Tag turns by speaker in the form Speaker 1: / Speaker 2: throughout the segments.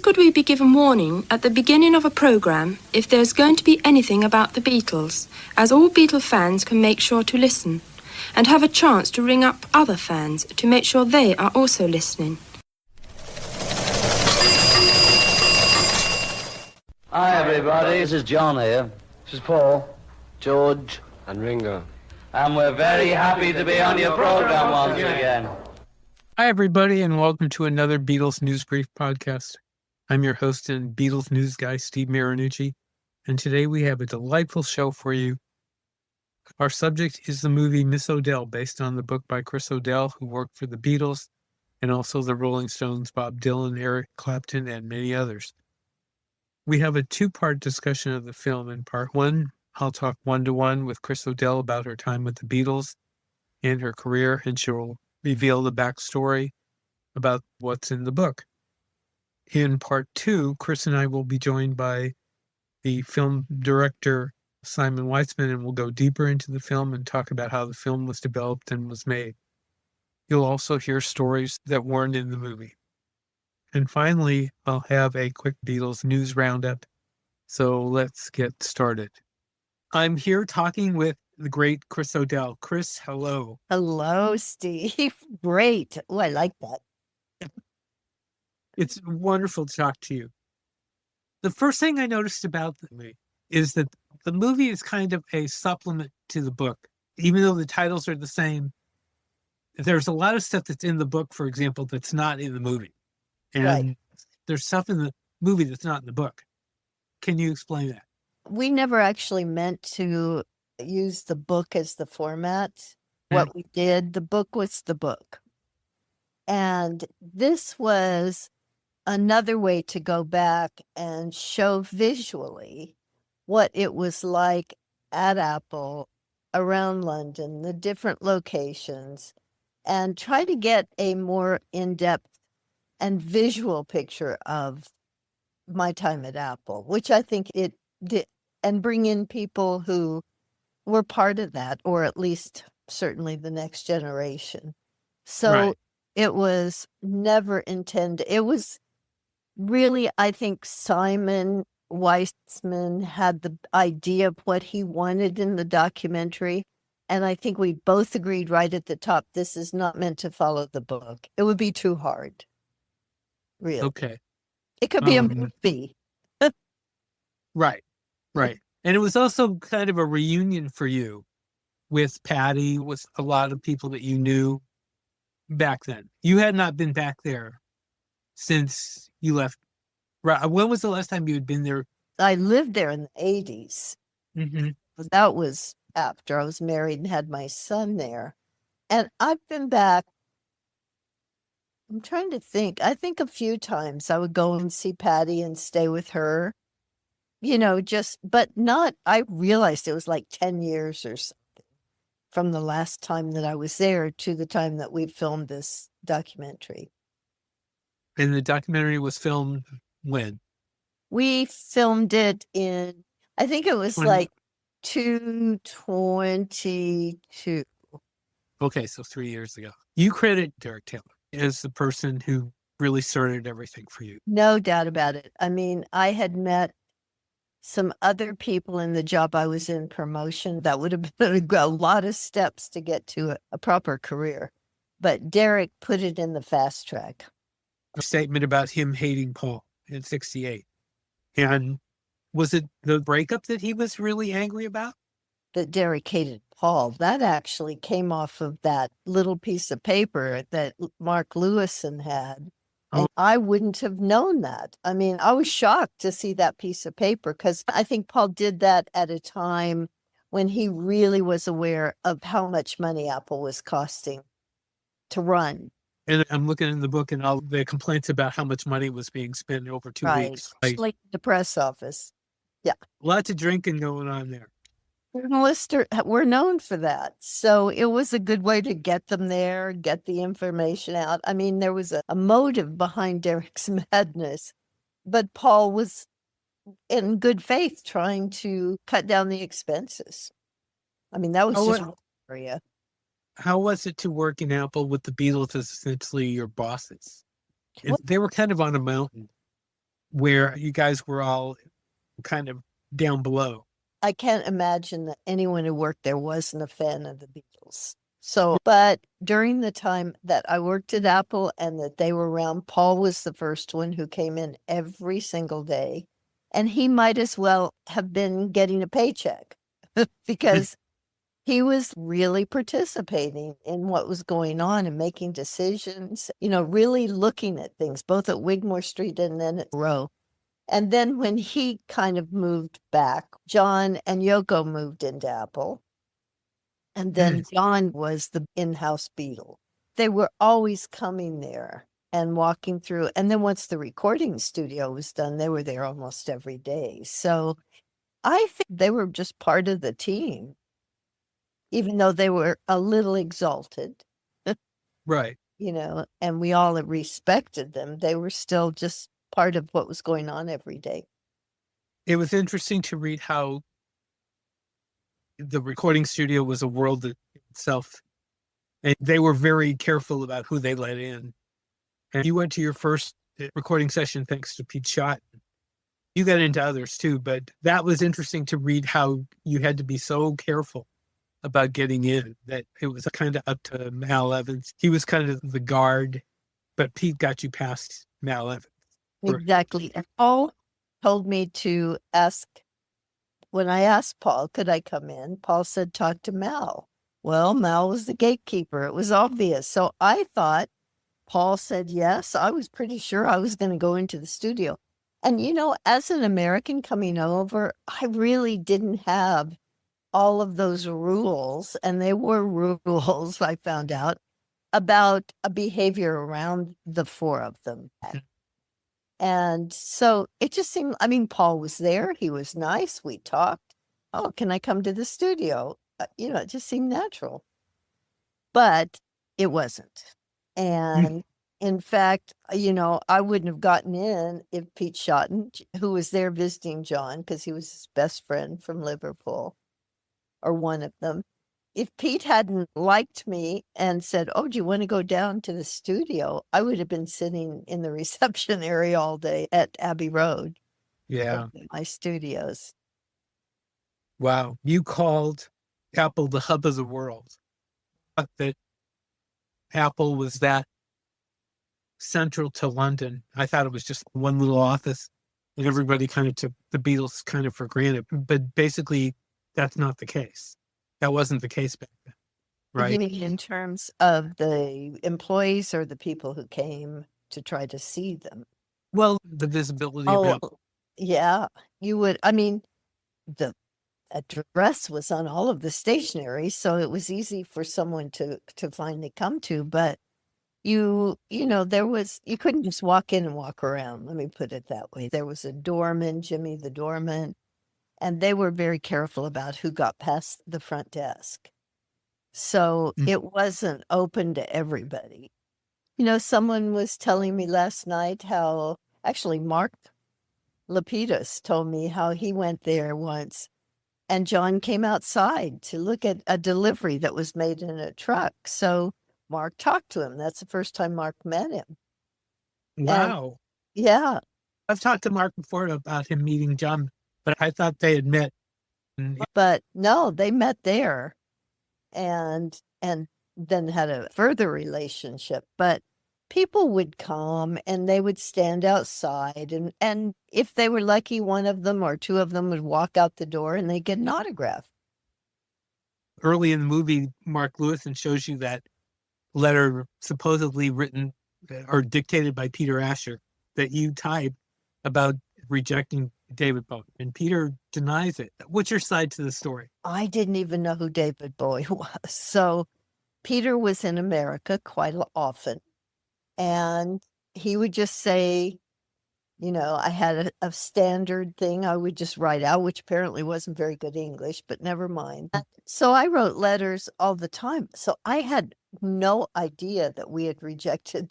Speaker 1: could we be given warning at the beginning of a programme if there's going to be anything about the Beatles, as all Beatle fans can make sure to listen, and have a chance to ring up other fans to make sure they are also listening.
Speaker 2: Hi everybody, this is John here. This is Paul, George,
Speaker 3: and Ringo.
Speaker 2: And we're very happy to be on your program once again.
Speaker 4: Hi everybody, and welcome to another Beatles News Brief podcast. I'm your host and Beatles news guy, Steve Marinucci, and today we have a delightful show for you. Our subject is the movie Miss O'Dell, based on the book by Chris O'Dell, who worked for the Beatles, and also the Rolling Stones, Bob Dylan, Eric Clapton, and many others. We have a two-part discussion of the film. In part one, I'll talk one-to-one with Chris O'Dell about her time with the Beatles and her career, and she'll reveal the backstory about what's in the book. In part two, Chris and I will be joined by the film director, Simon Weitzman, and we'll go deeper into the film and talk about how the film was developed and was made. You'll also hear stories that weren't in the movie. And finally, I'll have a quick Beatles news roundup. So let's get started. I'm here talking with the great Chris O'Dell. Chris, hello.
Speaker 5: Hello, Steve. Great. Oh, I like that.
Speaker 4: It's wonderful to talk to you. The first thing I noticed about the movie is that the movie is kind of a supplement to the book. Even though the titles are the same, there's a lot of stuff that's in the book, for example, that's not in the movie. And
Speaker 5: Right.
Speaker 4: There's stuff in the movie that's not in the book. Can you explain that?
Speaker 5: We never actually meant to use the book as the format. What we did, the book was the book. And this was another way to go back and show visually what it was like at Apple, around London, the different locations, and try to get a more in-depth and visual picture of my time at Apple, which I think it did, and bring in people who were part of that, or at least certainly the next generation. So
Speaker 4: Right.
Speaker 5: it was never intended. It was really, I think Simon Weissman had the idea of what he wanted in the documentary. And I think we both agreed right at the top, this is not meant to follow the book. It would be too hard. Really.
Speaker 4: Okay.
Speaker 5: It could be a
Speaker 4: Um,
Speaker 5: movie.
Speaker 4: Right. And it was also kind of a reunion for you with Patty, with a lot of people that you knew back then. You had not been back there since you left. Right. When was the last time you had been there?
Speaker 5: I lived there in the 80s.
Speaker 4: Mm-hmm.
Speaker 5: But that was after I was married and had my son there. And I've been back, I'm trying to think. I think a few times I would go and see Patty and stay with her. But not, I realized it was like 10 years or something from the last time that I was there to the time that we filmed this documentary.
Speaker 4: And the documentary was filmed when?
Speaker 5: We filmed it in, I think it was
Speaker 4: 20
Speaker 5: like 222.
Speaker 4: Okay, so 3 years ago. You credit Derek Taylor as the person who really started everything for you.
Speaker 5: No doubt about it. I mean, I had met some other people in the job I was in, promotion, that would have been a lot of steps to get to a proper career. But Derek put it in the fast track.
Speaker 4: A statement about him hating Paul in 68. And was it the breakup that he was really angry about?
Speaker 5: That Derek hated Paul. That actually came off of that little piece of paper that Mark Lewison had. And I wouldn't have known that. I mean, I was shocked to see that piece of paper because I think Paul did that at a time when he really was aware of how much money Apple was costing to run.
Speaker 4: And I'm looking in the book and all the complaints about how much money was being spent over 2 weeks.
Speaker 5: Like the press office. Yeah.
Speaker 4: Lots of drinking going on there.
Speaker 5: Journalists were known for that. So it was a good way to get them there, get the information out. I mean, there was a motive behind Derek's madness, but Paul was in good faith trying to cut down the expenses. I mean, that was just one area.
Speaker 4: How was it to work in Apple with the Beatles as essentially your bosses?
Speaker 5: Well,
Speaker 4: They were kind of on a mountain. where you guys were all kind of down below.
Speaker 5: I can't imagine that anyone who worked there wasn't a fan of the Beatles. So, but during the time that I worked at Apple and that they were around, Paul was the first one who came in every single day. And he might as well have been getting a paycheck because he was really participating in what was going on and making decisions, really looking at things, both at Wigmore Street and then at Row. And then when he kind of moved back, John and Yoko moved into Apple. And then John was the in-house Beatle. They were always coming there and walking through. And then once the recording studio was done, they were there almost every day. So I think they were just part of the team, even though they were a little exalted.
Speaker 4: Right.
Speaker 5: And we all respected them. They were still just part of what was going on every day.
Speaker 4: It was interesting to read how the recording studio was a world itself, and they were very careful about who they let in. And you went to your first recording session thanks to Pete Shott. You got into others too, but that was interesting to read how you had to be so careful about getting in, that it was kind of up to Mal Evans. He was kind of the guard, but Pete got you past Mal Evans.
Speaker 5: Exactly. And Paul told me to ask, when I asked Paul, could I come in? Paul said, talk to Mal. Well, Mal was the gatekeeper. It was obvious. So I thought Paul said yes. I was pretty sure I was going to go into the studio. And, as an American coming over, I really didn't have all of those rules. And they were rules, I found out, about a behavior around the four of them. And so it just seemed, Paul was there. He was nice. We talked. Oh, can I come to the studio? It just seemed natural. But it wasn't. And in fact, I wouldn't have gotten in if Pete Shotton, who was there visiting John, because he was his best friend from Liverpool, or one of them, if Pete hadn't liked me and said, oh, do you want to go down to the studio? I would have been sitting in the reception area all day at Abbey Road.
Speaker 4: Yeah.
Speaker 5: My studios.
Speaker 4: Wow. You called Apple the hub of the world. That Apple was that central to London. I thought it was just one little office and everybody kind of took the Beatles kind of for granted. But basically, that's not the case. That wasn't the case back then, right?
Speaker 5: You mean in terms of the employees or the people who came to try to see them?
Speaker 4: Well, the visibility of Apple.
Speaker 5: Yeah, you would. The address was on all of the stationery, so it was easy for someone to finally come to. But you couldn't just walk in and walk around. Let me put it that way. There was a doorman, Jimmy the doorman, and they were very careful about who got past the front desk. So it wasn't open to everybody. Someone was telling me last night how, actually Mark Lapidus told me how he went there once and John came outside to look at a delivery that was made in a truck. So Mark talked to him. That's the first time Mark met him.
Speaker 4: Wow.
Speaker 5: And, yeah.
Speaker 4: I've talked to Mark before about him meeting John, but I thought they had met.
Speaker 5: But no, they met there and then had a further relationship. But people would come and they would stand outside, and if they were lucky, one of them or two of them would walk out the door and they'd get an autograph.
Speaker 4: Early in the movie, Mark Lewison shows you that letter supposedly written or dictated by Peter Asher that you typed about rejecting David Bowie, and Peter denies it. What's your side to the story?
Speaker 5: I didn't even know who David Bowie was. So Peter was in America quite often, and he would just say, I had a standard thing I would just write out, which apparently wasn't very good English, but never mind. So I wrote letters all the time. So I had no idea that we had rejected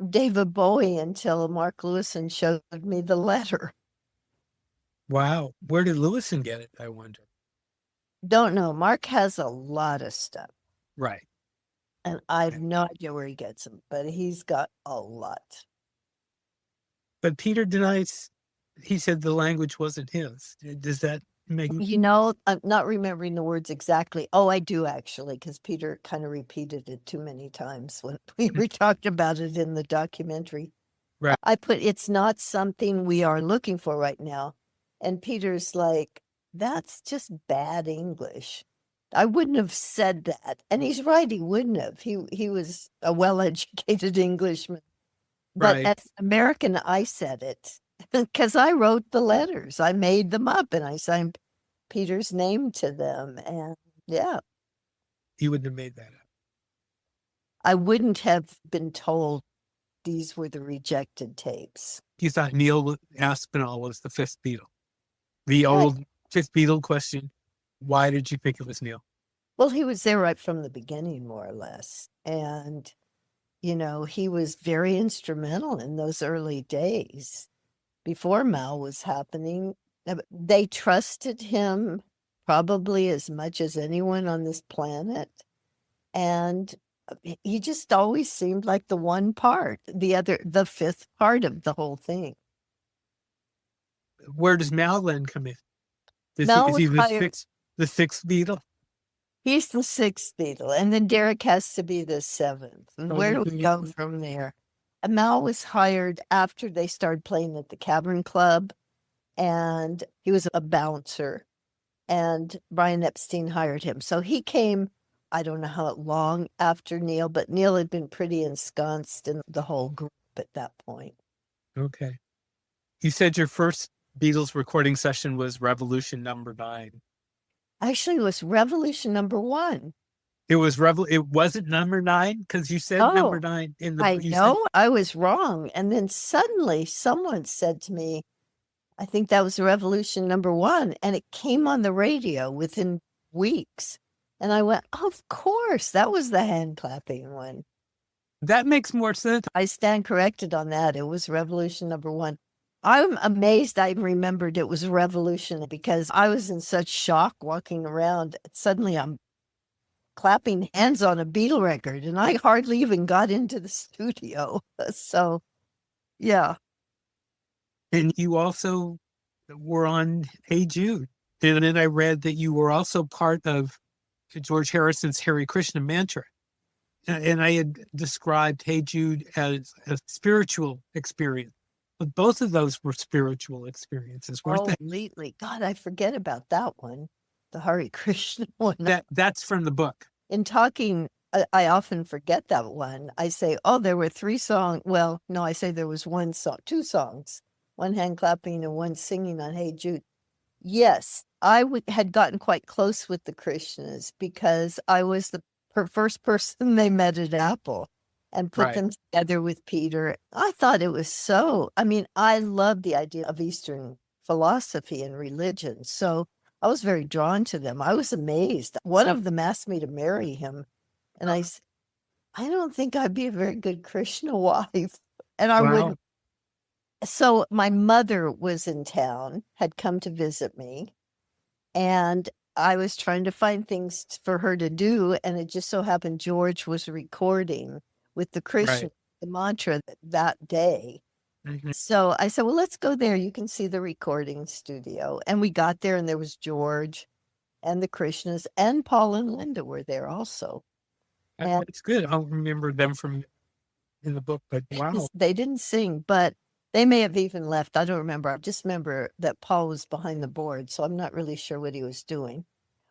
Speaker 5: David Bowie until Mark Lewison showed me the letter.
Speaker 4: Wow. Where did Lewison get it, I wonder?
Speaker 5: Don't know. Mark has a lot of stuff.
Speaker 4: Right.
Speaker 5: And I have no idea where he gets them, but he's got a lot.
Speaker 4: But Peter denies, he said the language wasn't his. Does that make...
Speaker 5: I'm not remembering the words exactly. Oh, I do actually, because Peter kind of repeated it too many times when we were talking about it in the documentary.
Speaker 4: Right.
Speaker 5: I put, it's not something we are looking for right now. And Peter's like, that's just bad English. I wouldn't have said that. And he's right, he wouldn't have. He was a well-educated Englishman. But
Speaker 4: Right.
Speaker 5: as an American, I said it because I wrote the letters. I made them up and I signed Peter's name to them. And yeah,
Speaker 4: You wouldn't have made that up.
Speaker 5: I wouldn't have been told these were the rejected tapes.
Speaker 4: You thought Neil Aspinall was the fifth Beatle. The old fifth Beatle question. Why did you think it was Neil?
Speaker 5: Well, he was there right from the beginning, more or less. And, he was very instrumental in those early days before Mal was happening. They trusted him probably as much as anyone on this planet. And he just always seemed like the one part, the fifth part of the whole thing.
Speaker 4: Where does Mal then come in? Is
Speaker 5: Mal
Speaker 4: he
Speaker 5: was
Speaker 4: the sixth Beatle?
Speaker 5: He's the sixth Beatle, and then Derek has to be the seventh. And where do we go from there? And Mal was hired after they started playing at the Cavern Club, and he was a bouncer, and Brian Epstein hired him. So he came, I don't know how long after Neil, but Neil had been pretty ensconced in the whole group at that point.
Speaker 4: Okay. You said your first Beatles recording session was Revolution number 9.
Speaker 5: Actually, it was Revolution number 1.
Speaker 4: It wasn't number 9 because you said number 9 in the.
Speaker 5: I know, I was wrong. And then suddenly someone said to me, I think that was Revolution number 1. And it came on the radio within weeks. And I went, of course, that was the hand clapping one.
Speaker 4: That makes more sense.
Speaker 5: I stand corrected on that. It was Revolution number 1. I'm amazed I remembered it was Revolution because I was in such shock walking around. Suddenly I'm clapping hands on a Beatle record and I hardly even got into the studio. So, yeah.
Speaker 4: And you also were on Hey Jude. And then I read that you were also part of George Harrison's Hare Krishna mantra. And I had described Hey Jude as a spiritual experience. But both of those were spiritual experiences, weren't they?
Speaker 5: Completely. God, I forget about that one. The Hare Krishna one.
Speaker 4: That's from the book.
Speaker 5: In talking, I often forget that one. I say, there were 3 songs. Well, no, I say there was 2 songs, one hand clapping and one singing on Hey Jude. Yes, I had gotten quite close with the Krishnas because I was the first person they met at Apple and put them together with Peter. I thought it was I love the idea of Eastern philosophy and religion. So I was very drawn to them. I was amazed. One of them asked me to marry him. And I said, I don't think I'd be a very good Krishna wife. And I wouldn't. So my mother was in town, had come to visit me. And I was trying to find things for her to do. And it just so happened George was recording with the Krishna the mantra that day. Mm-hmm. So I said, well, let's go there. You can see the recording studio. And we got there and there was George and the Krishnas and Paul and Linda were there also. And
Speaker 4: it's good. I'll remember them from in the book, but wow.
Speaker 5: They didn't sing, but they may have even left. I don't remember. I just remember that Paul was behind the board. So I'm not really sure what he was doing.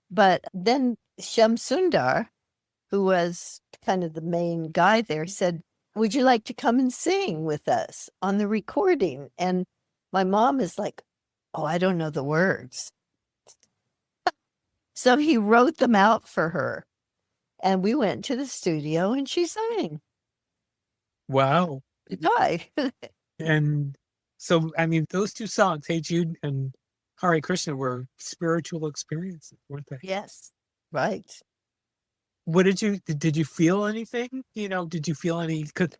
Speaker 5: But then Shyam Sundar, who was kind of the main guy there, said, would you like to come and sing with us on the recording? And my mom is like, I don't know the words. So he wrote them out for her. And we went to the studio and she sang.
Speaker 4: Wow.
Speaker 5: Hi.
Speaker 4: And so, those 2 songs, Hey Jude and Hare Krishna, were spiritual experiences, weren't they?
Speaker 5: Yes. Right.
Speaker 4: What did you feel anything? Did you feel any, because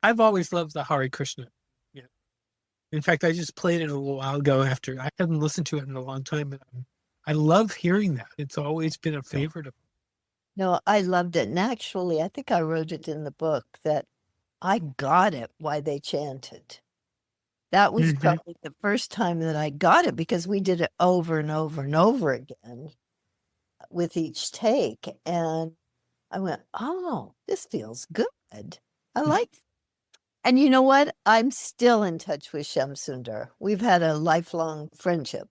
Speaker 4: I've always loved the Hare Krishna. Yeah. In fact, I just played it a little while ago after I hadn't listened to it in a long time. And I love hearing that. It's always been a favorite of mine.
Speaker 5: No, I loved it. And actually, I think I wrote it in the book that I got it why they chanted. That was
Speaker 4: Mhm.
Speaker 5: probably the first time that I got it because we did it over and over and over again with each take. And I went, oh, this feels good. I like. And you know what? I'm still in touch with Shamsundar. We've had a lifelong friendship.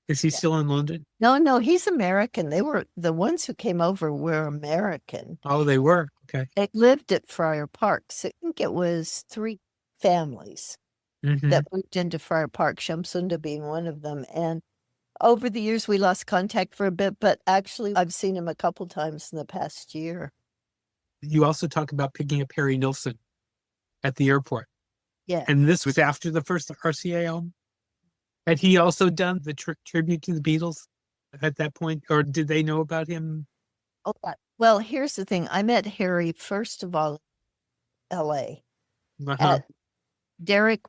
Speaker 4: Is he
Speaker 5: Yeah.
Speaker 4: still in London?
Speaker 5: No, he's American. They were the ones who came over were American.
Speaker 4: Oh, they were. Okay.
Speaker 5: They lived at Friar Park. So I think it was 3 families
Speaker 4: Mhm.
Speaker 5: that moved into Friar Park, Shamsundar being one of them. And over the years, we lost contact for a bit, but actually, I've seen him a couple times in the past year.
Speaker 4: You also talk about picking up Harry Nilsson at the airport.
Speaker 5: Yeah.
Speaker 4: And this was after the first RCA album. Had he also done the tribute to the Beatles at that point? Or did they know about him?
Speaker 5: Oh, well, here's the thing. I met Harry, first of all, in LA.
Speaker 4: Uh-huh.
Speaker 5: At Derek,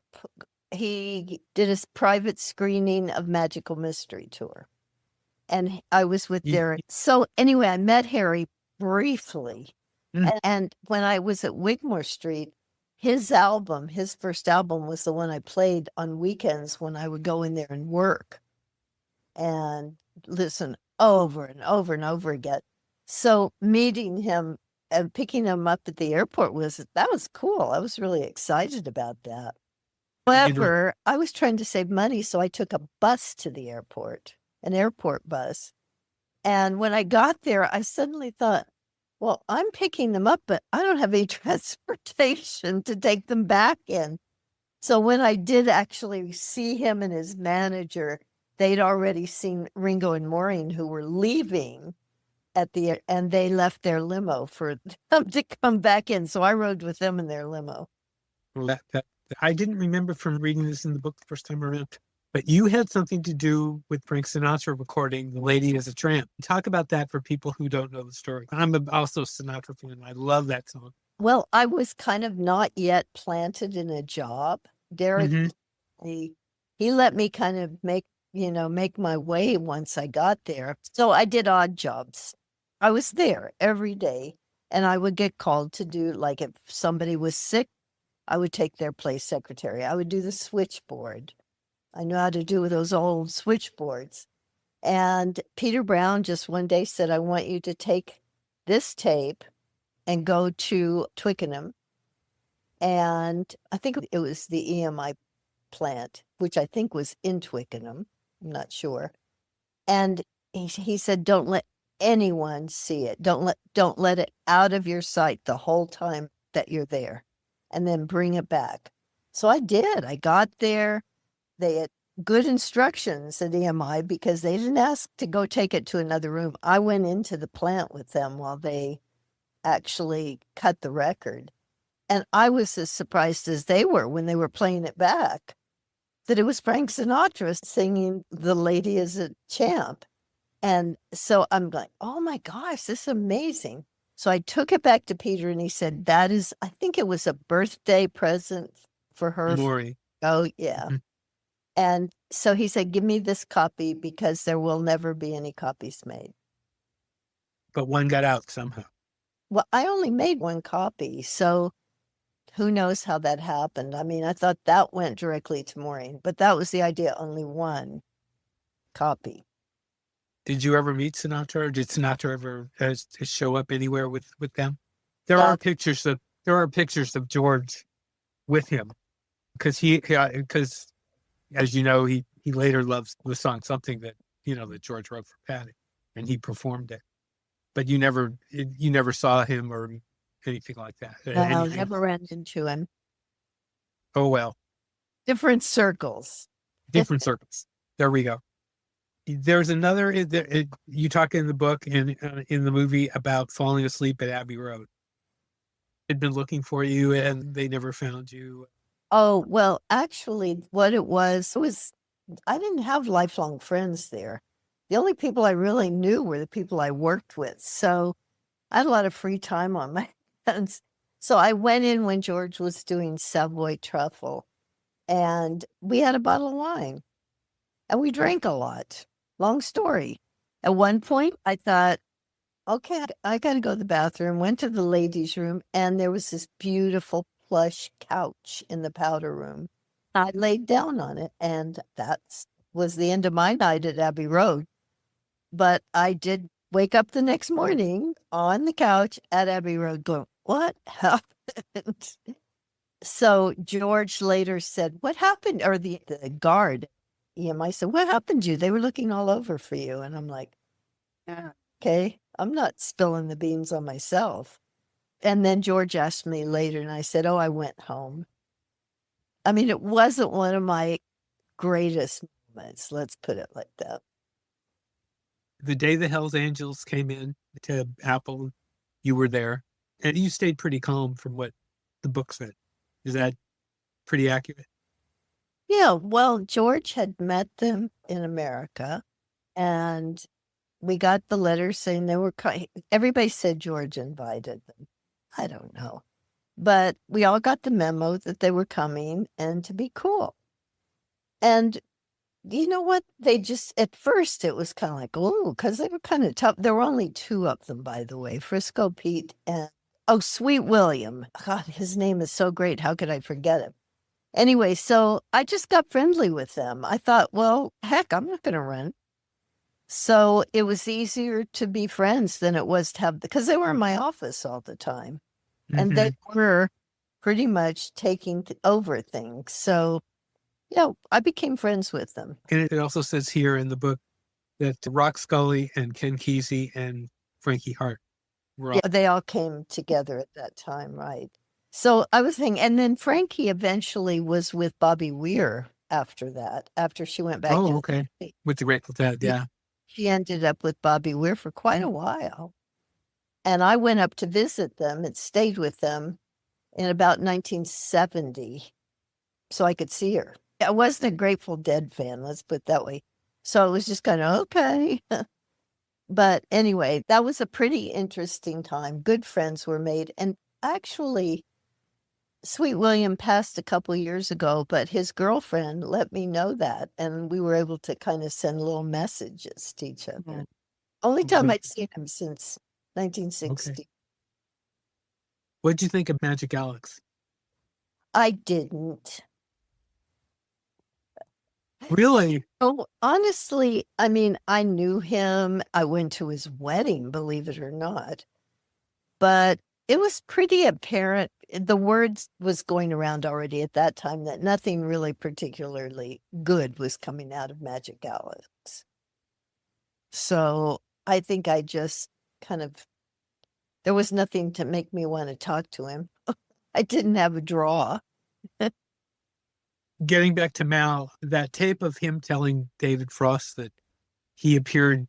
Speaker 5: he did a private screening of Magical Mystery Tour. And I was with
Speaker 4: You-
Speaker 5: Derek. So anyway, I met Harry briefly.
Speaker 4: Mm.
Speaker 5: And when I was at Wigmore Street, his first album was the one I played on weekends when I would go in there and work and listen over and over and over again. So meeting him and picking him up at the airport was cool. I was really excited about that. However, I was trying to save money, so I took a bus to the airport, an airport bus. And when I got there, I suddenly thought, well, I'm picking them up, but I don't have any transportation to take them back in. So when I did actually see him and his manager, they'd already seen Ringo and Maureen, who were leaving and they left their limo for them to come back in. So I rode with them in their limo.
Speaker 4: I didn't remember from reading this in the book the first time around, but you had something to do with Frank Sinatra recording The Lady is a Tramp. Talk about that for people who don't know the story. I'm also a Sinatra fan. I love that song.
Speaker 5: Well, I was kind of not yet planted in a job. Derek,
Speaker 4: Mhm.
Speaker 5: he let me kind of make my way once I got there. So I did odd jobs. I was there every day and I would get called to do, like, if somebody was sick, I would take their place secretary. I would do the switchboard. I knew how to do those old switchboards. And Peter Brown just one day said, I want you to take this tape and go to Twickenham. And I think it was the EMI plant, which I think was in Twickenham. I'm not sure. And he said, don't let anyone see it. Don't let it out of your sight the whole time that you're there, and then bring it back. So I did. I got there. They had good instructions at EMI because they didn't ask to go take it to another room. I went into the plant with them while they actually cut the record. And I was as surprised as they were when they were playing it back that it was Frank Sinatra singing The Lady is a Champ. And so I'm like, oh my gosh, this is amazing. So I took it back to Peter and he said, I think it was a birthday present for her.
Speaker 4: Lori.
Speaker 5: Oh, yeah.
Speaker 4: Mhm.
Speaker 5: And so he said, give me this copy because there will never be any copies made.
Speaker 4: But one got out somehow.
Speaker 5: Well, I only made one copy, so who knows how that happened. I mean, I thought that went directly to Maureen, but that was the idea, only one copy.
Speaker 4: Did you ever meet Sinatra, or did Sinatra ever show up anywhere with them? There are pictures of George with him because as you know, he later loves the song Something that George wrote for Patty, and he performed it. But you never saw him or anything like that.
Speaker 5: No, never ran into him.
Speaker 4: Oh well,
Speaker 5: Different circles.
Speaker 4: different circles. There we go. There's another. You talk in the book and in the movie about falling asleep at Abbey Road. They'd been looking for you and they never found you.
Speaker 5: Oh, well, actually, what it was I didn't have lifelong friends there. The only people I really knew were the people I worked with. So I had a lot of free time on my hands. So I went in when George was doing Savoy Truffle, and we had a bottle of wine, and we drank a lot. Long story. At one point, I thought, okay, I got to go to the bathroom. Went to the ladies' room, and there was this beautiful plush couch in the powder room. I laid down on it, and that was the end of my night at Abbey Road. But I did wake up the next morning on the couch at Abbey Road going, what happened? So George later said, what happened? Or the guard, EMI said, what happened to you? They were looking all over for you. And I'm like, yeah, okay, I'm not spilling the beans on myself. And then George asked me later, and I said, oh, I went home. I mean, it wasn't one of my greatest moments, let's put it like that.
Speaker 4: The day the Hells Angels came in to Apple, you were there, and you stayed pretty calm from what the book said. Is that pretty accurate?
Speaker 5: Yeah, well, George had met them in America, and we got the letter saying they were everybody said George invited them. I don't know. But we all got the memo that they were coming and to be cool. And you know what? They just, at first, it was kind of like, oh, because they were kind of tough. There were only two of them, by the way, Frisco Pete and, oh, Sweet William. God, his name is so great. How could I forget him? Anyway, so I just got friendly with them. I thought, well, heck, I'm not going to run. So it was easier to be friends than it was to have, because they were in my office all the time. And they were pretty much taking over things. So, yeah, I became friends with them.
Speaker 4: And it also says here in the book that Rock Scully and Ken Kesey and Frankie Hart were all.
Speaker 5: Yeah, they all came together at that time, right? So I was thinking, and then Frankie eventually was with Bobby Weir after that, after she went back.
Speaker 4: Oh, okay. With the Grateful Dead, yeah.
Speaker 5: She ended up with Bobby Weir for quite a while. And I went up to visit them and stayed with them in about 1970 so I could see her. I wasn't a Grateful Dead fan, let's put it that way. So it was just kind of, okay. But anyway, that was a pretty interesting time. Good friends were made. And actually, Sweet William passed a couple years ago, but his girlfriend let me know that. And we were able to kind of send little messages to each other. Only time I'd seen him since 1960.
Speaker 4: Okay. What did you think of Magic Alex?
Speaker 5: I didn't.
Speaker 4: Really?
Speaker 5: Oh, honestly, I mean, I knew him. I went to his wedding, believe it or not. But it was pretty apparent. The words was going around already at that time that nothing really particularly good was coming out of Magic Alex. So I think I just kind of, there was nothing to make me want to talk to him. I didn't have a draw.
Speaker 4: Getting back to Mal, that tape of him telling David Frost that he appeared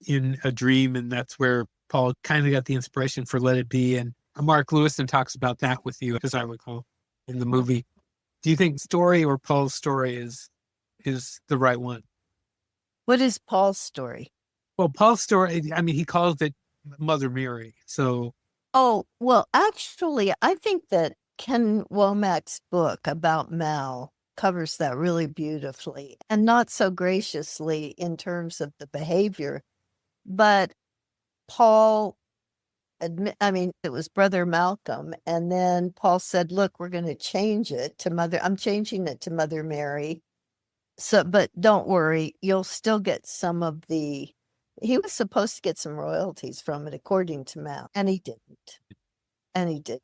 Speaker 4: in a dream, and that's where Paul kind of got the inspiration for Let It Be. And Mark Lewison talks about that with you, as I recall, in the movie. Do you think story or Paul's story is the right one?
Speaker 5: What is Paul's story?
Speaker 4: Well, Paul's story, I mean, he calls it Mother Mary. So.
Speaker 5: Oh, well, actually, I think that Ken Womack's book about Mal covers that really beautifully and not so graciously in terms of the behavior. But Paul, I mean, it was Brother Malcolm. And then Paul said, look, we're going to change it to I'm changing it to Mother Mary. So, but don't worry, you'll still get some of he was supposed to get some royalties from it, according to Mal, and he didn't. And he did.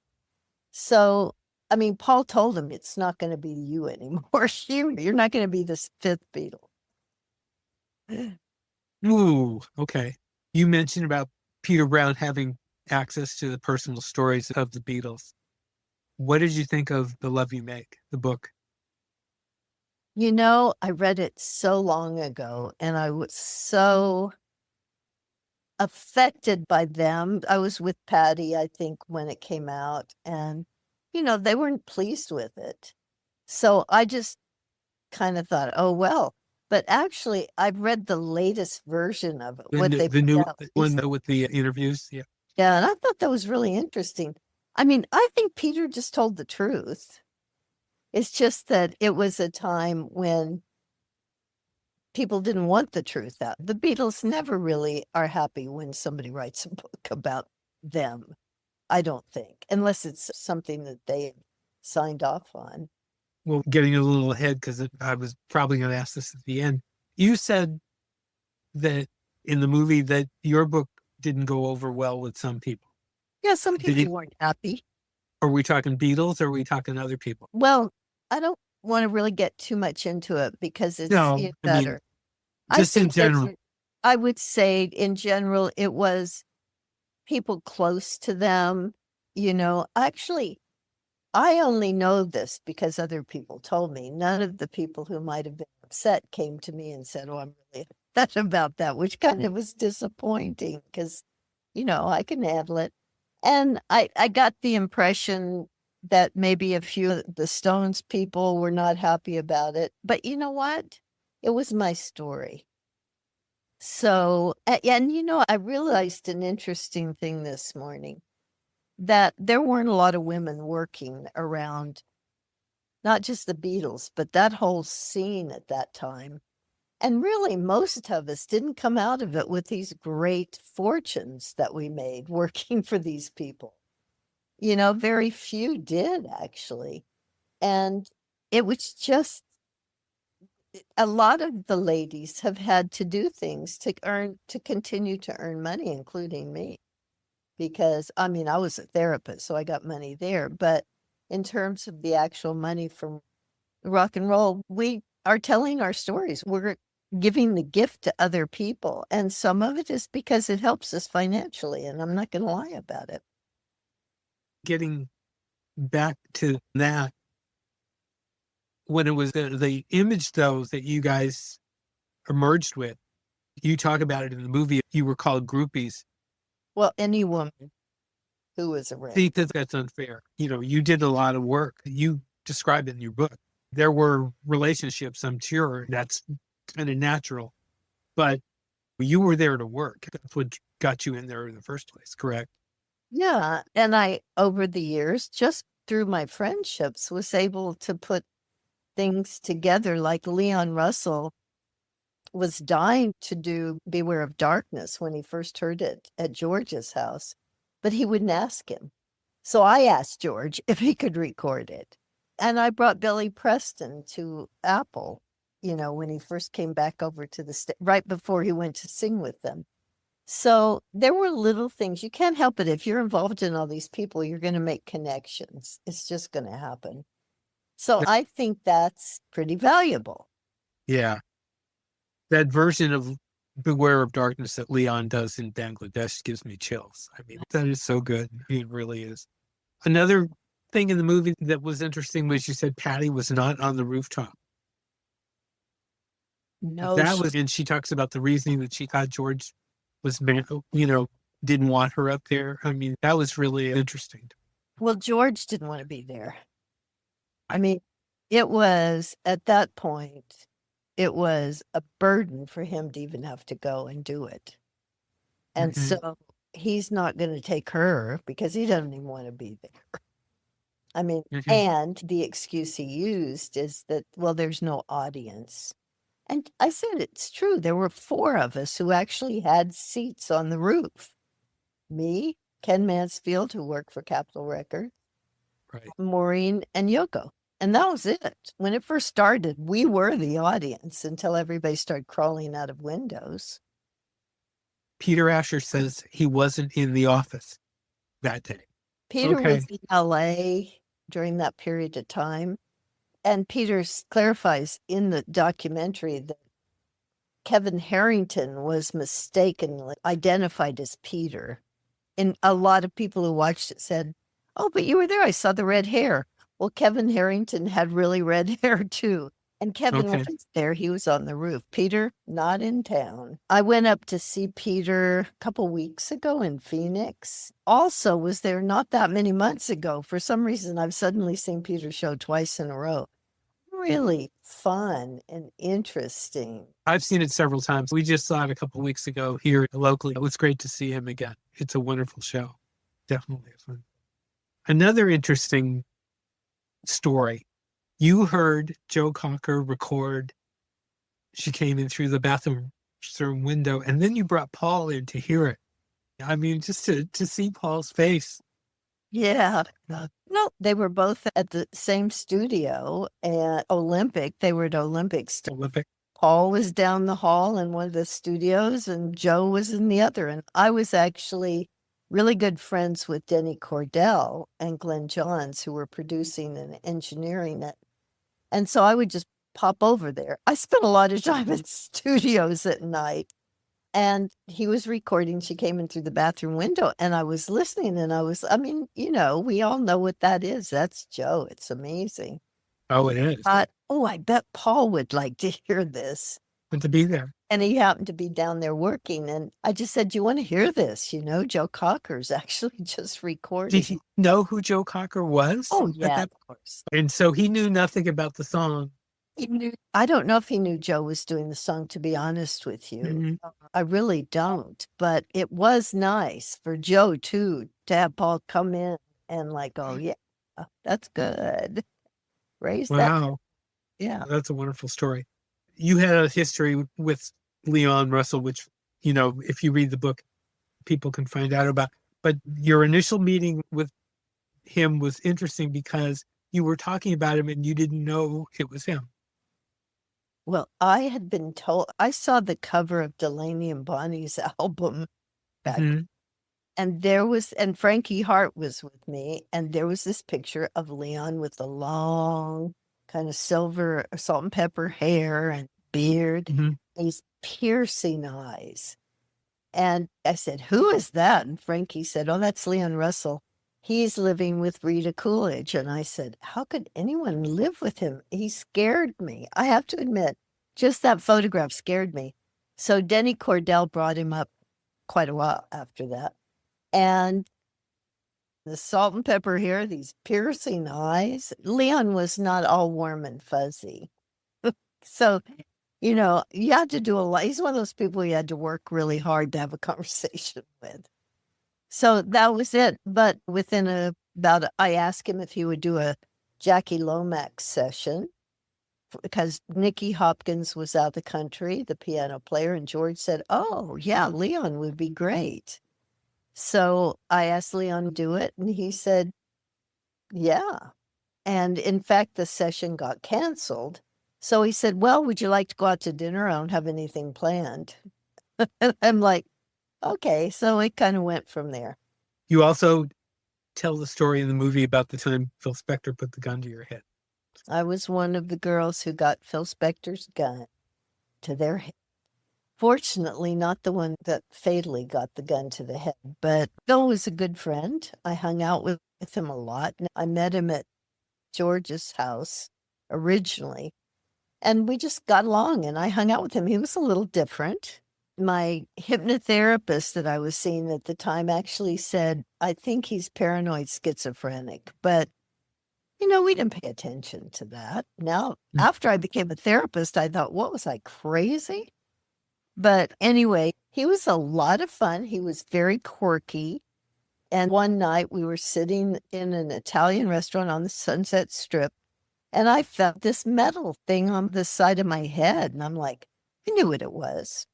Speaker 5: So, I mean, Paul told him it's not going to be you anymore. You're not going to be this fifth Beatle.
Speaker 4: Ooh, okay. You mentioned about Peter Brown having access to the personal stories of the Beatles. What did you think of The Love You Make, the book?
Speaker 5: You know, I read it so long ago, and I was so affected by them. I was with Patty, I think, when it came out, and, you know, they weren't pleased with it. So I just kind of thought, oh, well. But actually, I've read the latest version of it.
Speaker 4: The new one with the interviews? Yeah.
Speaker 5: Yeah, and I thought that was really interesting. I mean, I think Peter just told the truth. It's just that it was a time when people didn't want the truth out. The Beatles never really are happy when somebody writes a book about them, I don't think, unless it's something that they signed off on.
Speaker 4: well, getting a little ahead because I was probably going to ask this at the end. You said that in the movie that your book didn't go over well with some people.
Speaker 5: Yeah, some
Speaker 4: Did
Speaker 5: people
Speaker 4: it?
Speaker 5: weren't happy.
Speaker 4: Are we talking Beatles or are we talking other people?
Speaker 5: Well, I don't want to really get too much into it because it's
Speaker 4: No,
Speaker 5: even
Speaker 4: I mean,
Speaker 5: better. I
Speaker 4: just in
Speaker 5: think that
Speaker 4: general.
Speaker 5: I would say in general, it was people close to them. Actually, I only know this because other people told me. None of the people who might have been upset came to me and said, "Oh, I'm really upset about that," which kind of was disappointing because, I can handle it. And I got the impression that maybe a few of the Stones people were not happy about it. But you know what? It was my story. So, and I realized an interesting thing this morning, that there weren't a lot of women working around, not just the Beatles, but that whole scene at that time. And really, most of us didn't come out of it with these great fortunes that we made working for these people. Very few did actually. And it was just a lot of the ladies have had to do things to continue to earn money, including me. Because I mean, I was a therapist, so I got money there. But in terms of the actual money from rock and roll, we are telling our stories. We're giving the gift to other people. And some of it is because it helps us financially. And I'm not going to lie about it.
Speaker 4: Getting back to that, when it was the image, though, that you guys emerged with, you talk about it in the movie, you were called groupies.
Speaker 5: Well, any woman who was around.
Speaker 4: See, that's unfair. You did a lot of work. You described it in your book. There were relationships, I'm sure, that's kind of natural, but you were there to work. That's what got you in there in the first place, correct?
Speaker 5: Yeah. And I, over the years, just through my friendships, was able to put things together. Like Leon Russell was dying to do Beware of Darkness when he first heard it at George's house, but he wouldn't ask him. So I asked George if he could record it. And I brought Billy Preston to Apple, when he first came back over to the state, right before he went to sing with them. So there were little things. You can't help it. If you're involved in all these people, you're going to make connections. It's just going to happen. So I think that's pretty valuable.
Speaker 4: Yeah. That version of Beware of Darkness that Leon does in Bangladesh gives me chills. I mean, that is so good. It really is. Another thing in the movie that was interesting was you said Patty was not on the rooftop.
Speaker 5: No,
Speaker 4: And she talks about the reasoning that she thought George was, didn't want her up there. I mean, that was really interesting.
Speaker 5: well, George didn't want to be there. I mean, it was at that point, it was a burden for him to even have to go and do it. And so he's not going to take her because he doesn't even want to be there. I mean, and the excuse he used is that, well, there's no audience. And I said, it's true. There were 4 of us who actually had seats on the roof. Me, Ken Mansfield, who worked for Capitol Records,
Speaker 4: Right.
Speaker 5: Maureen, and Yoko. And that was it. When it first started, we were the audience until everybody started crawling out of windows.
Speaker 4: Peter Asher says he wasn't in the office that day.
Speaker 5: Peter was in LA during that period of time. And Peter clarifies in the documentary that Kevin Harrington was mistakenly identified as Peter. And a lot of people who watched it said, "Oh, but you were there. I saw the red hair." Well, Kevin Harrington had really red hair too. And Kevin was there. He was on the roof. Peter, not in town. I went up to see Peter a couple weeks ago in Phoenix. Also was there not that many months ago. For some reason, I've suddenly seen Peter's show twice in a row. Really fun and interesting.
Speaker 4: I've seen it several times. We just saw it a couple of weeks ago here locally. It was great to see him again. It's a wonderful show. Definitely fun. Another interesting story. You heard Joe Cocker record She Came In Through the Bathroom Window, and then you brought Paul in to hear it. I mean, just to see Paul's face
Speaker 5: Yeah. No, they were both at the same studio at Olympic. They were at Olympics.
Speaker 4: Olympic.
Speaker 5: Paul was down the hall in one of the studios and Joe was in the other. And I was actually really good friends with Denny Cordell and Glenn Johns, who were producing and engineering it. And so I would just pop over there. I spent a lot of time in studios at night. And he was recording. She came in through the bathroom window and I was listening and I mean, we all know what that is. That's Joe. It's amazing.
Speaker 4: Oh, it is.
Speaker 5: I bet Paul would like to hear this.
Speaker 4: Good to be there.
Speaker 5: And he happened to be down there working. And I just said, do you want to hear this? Joe Cocker's actually just recording.
Speaker 4: Did he know who Joe Cocker was?
Speaker 5: Oh, yeah, of course.
Speaker 4: And so he knew nothing about the song.
Speaker 5: I don't know if he knew Joe was doing the song, to be honest with you.
Speaker 4: Mm-hmm.
Speaker 5: I really don't. But it was nice for Joe, too, to have Paul come in and oh, yeah, that's good. Raise that.
Speaker 4: Wow.
Speaker 5: Yeah.
Speaker 4: That's a wonderful story. You had a history with Leon Russell, which, if you read the book, people can find out about. But your initial meeting with him was interesting because you were talking about him and you didn't know it was him.
Speaker 5: Well, I had been told, I saw the cover of Delaney and Bonnie's album back.
Speaker 4: Mm-hmm.
Speaker 5: And Frankie Hart was with me, and there was this picture of Leon with the long kind of silver salt and pepper hair and beard,
Speaker 4: Mm-hmm.
Speaker 5: these piercing eyes. And I said, who is that? And Frankie said, oh, that's Leon Russell. He's living with Rita Coolidge. And I said, how could anyone live with him? He scared me. I have to admit, just that photograph scared me. So Denny Cordell brought him up quite a while after that. And the salt and pepper hair, these piercing eyes. Leon was not all warm and fuzzy. So, you had to do a lot. He's one of those people you had to work really hard to have a conversation with. So that was it. But I asked him if he would do a Jackie Lomax session because Nicky Hopkins was out of the country, the piano player, and George said, oh, yeah, Leon would be great. So I asked Leon to do it, and he said, yeah. And in fact, the session got canceled. So he said, well, would you like to go out to dinner? I don't have anything planned. I'm like, okay. So it kind of went from there.
Speaker 4: You also tell the story in the movie about the time Phil Spector put the gun to your head.
Speaker 5: I was one of the girls who got Phil Spector's gun to their head. Fortunately, not the one that fatally got the gun to the head, but Phil was a good friend. I hung out with him a lot. I met him at George's house originally, and we just got along, and I hung out with him. He was a little different. My hypnotherapist that I was seeing at the time actually said, I think he's paranoid schizophrenic, but we didn't pay attention to that. Now, after I became a therapist, I thought, what was I, crazy? But anyway, he was a lot of fun. He was very quirky. And one night we were sitting in an Italian restaurant on the Sunset Strip, and I felt this metal thing on the side of my head. And I'm like, I knew what it was.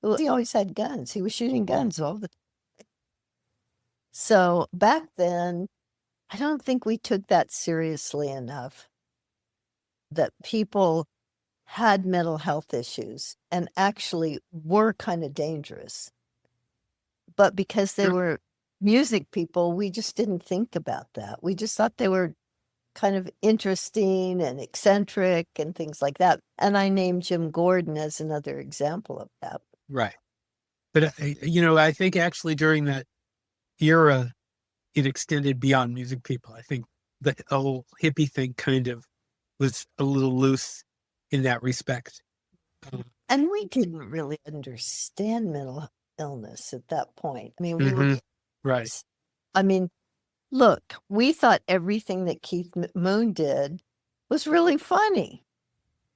Speaker 5: Well, he always had guns. He was shooting guns all the time. So back then, I don't think we took that seriously enough, that people had mental health issues and actually were kind of dangerous. But because they were music people, we just didn't think about that. We just thought they were kind of interesting and eccentric and things like that. And I named Jim Gordon as another example of that.
Speaker 4: Right. But, I think actually during that era, it extended beyond music people. I think the whole hippie thing kind of was a little loose in that respect.
Speaker 5: And we didn't really understand mental illness at that point. I mean, we
Speaker 4: Mm-hmm.
Speaker 5: were,
Speaker 4: Right.
Speaker 5: I mean, look, we thought everything that Keith Moon did was really funny.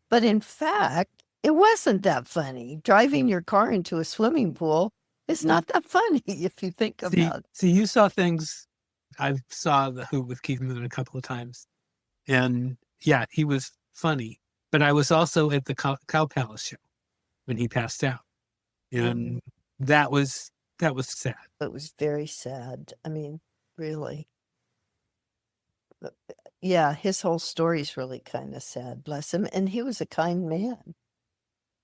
Speaker 5: But in fact, it wasn't that funny. Driving your car into a swimming pool is not that funny if you think about it.
Speaker 4: See, you saw things. I saw The Who with Keith Moon a couple of times. And yeah, he was funny. But I was also at the Cow Palace show when he passed out. And that was sad.
Speaker 5: It was very sad. I mean, really. Yeah, his whole story's really kind of sad, bless him. And he was a kind man.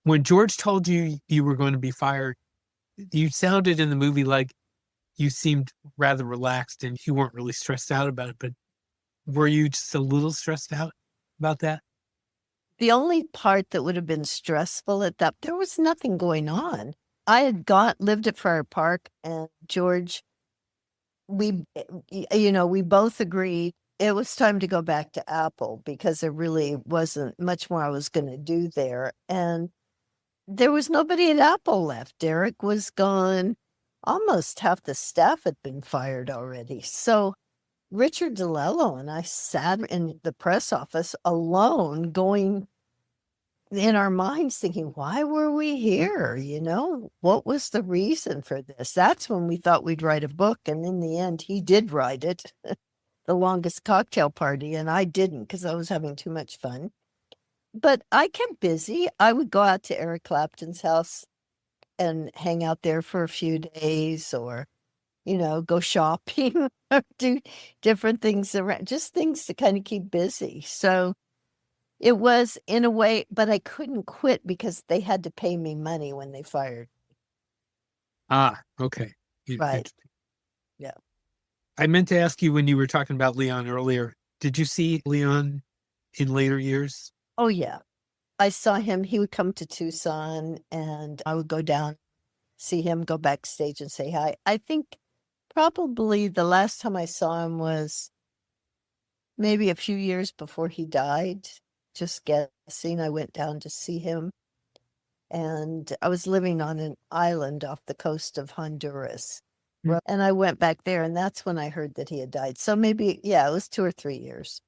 Speaker 4: When George told you you were going to be fired, you sounded in the movie like you seemed rather relaxed and you weren't really stressed out about it. But were you just a little stressed out about that?
Speaker 5: The only part that would have been stressful at that, there was nothing going on. I had lived at Friar Park, and George, we both agreed it was time to go back to Apple because there really wasn't much more I was going to do there. And there was nobody at Apple left. Derek was gone. Almost half the staff had been fired already. So Richard DeLello and I sat in the press office alone, going in our minds thinking, why were we here? What was the reason for this? That's when we thought we'd write a book. And in the end, he did write it, The Longest Cocktail Party. And I didn't because I was having too much fun. But I kept busy. I would go out to Eric Clapton's house and hang out there for a few days, or, go shopping or do different things around, just things to kind of keep busy. So it was in a way, but I couldn't quit because they had to pay me money when they fired.
Speaker 4: Ah, okay.
Speaker 5: Right. Yeah.
Speaker 4: I meant to ask you when you were talking about Leon earlier, did you see Leon in later years?
Speaker 5: Oh, yeah. I saw him. He would come to Tucson and I would go down, see him, go backstage and say hi. I think probably the last time I saw him was maybe a few years before he died. Just guessing. I went down to see him. And I was living on an island off the coast of Honduras. And I went back there, and that's when I heard that he had died. So maybe, it was 2 or 3 years.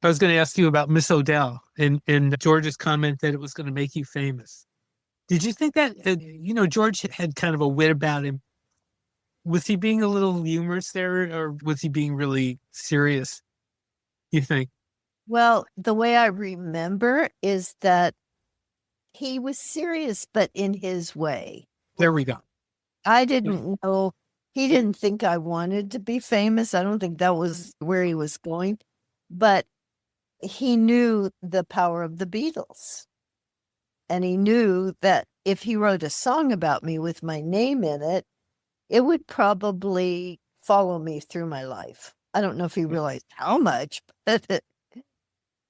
Speaker 4: I was going to ask you about Miss Odell and George's comment that it was going to make you famous. Did you think that, George had kind of a wit about him? Was he being a little humorous there, or was he being really serious, you think?
Speaker 5: Well, the way I remember is that he was serious, but in his way.
Speaker 4: There we go.
Speaker 5: I didn't know. He didn't think I wanted to be famous. I don't think that was where he was going. But he knew the power of the Beatles. And he knew that if he wrote a song about me with my name in it, it would probably follow me through my life. I don't know if he realized how much, but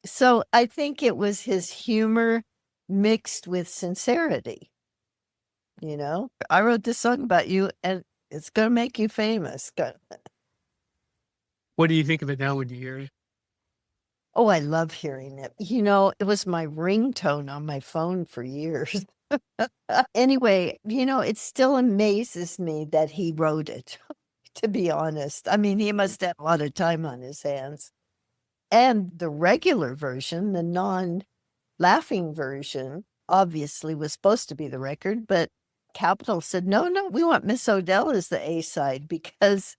Speaker 5: so I think it was his humor mixed with sincerity. I wrote this song about you and it's going to make you famous.
Speaker 4: What do you think of it now when you hear it?
Speaker 5: Oh, I love hearing it. It was my ringtone on my phone for years. Anyway, it still amazes me that he wrote it, to be honest. I mean, he must have a lot of time on his hands. And the regular version, the non-laughing version, obviously was supposed to be the record, but Capitol said, no, we want Miss Odell as the A-side because,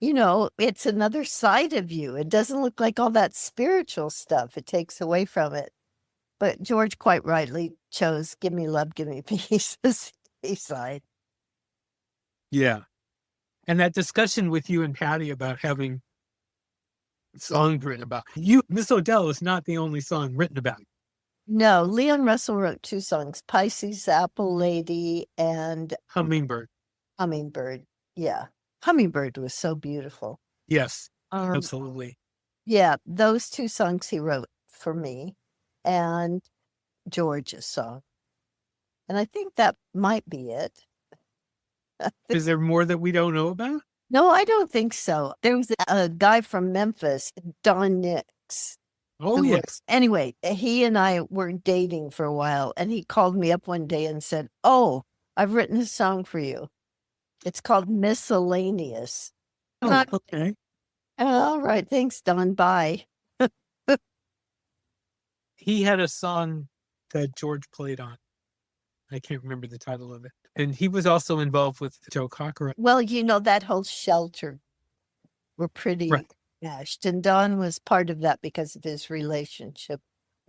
Speaker 5: it's another side of you. It doesn't look like all that spiritual stuff. It takes away from it. But George quite rightly chose Give Me Love, Give Me Peace as the A-side.
Speaker 4: Yeah. And that discussion with you and Patty about having songs written about you, Miss Odell is not the only song written about you.
Speaker 5: No, Leon Russell wrote 2 songs, Pisces, Apple Lady, and
Speaker 4: Hummingbird.
Speaker 5: Hummingbird. Yeah. Hummingbird was so beautiful.
Speaker 4: Yes, absolutely.
Speaker 5: Yeah, those 2 songs he wrote for me and George's song. And I think that might be it.
Speaker 4: Is there more that we don't know about?
Speaker 5: No, I don't think so. There was a guy from Memphis, Don Nix.
Speaker 4: Oh, yes.
Speaker 5: Anyway, he and I were dating for a while, and he called me up one day and said, oh, I've written a song for you. It's called Miscellaneous.
Speaker 4: Oh, okay.
Speaker 5: All right, thanks, Don. Bye.
Speaker 4: He had a song that George played on. I can't remember the title of it. And he was also involved with Joe Cocker.
Speaker 5: Well, that whole Shelter were pretty mashed. And Don was part of that because of his relationship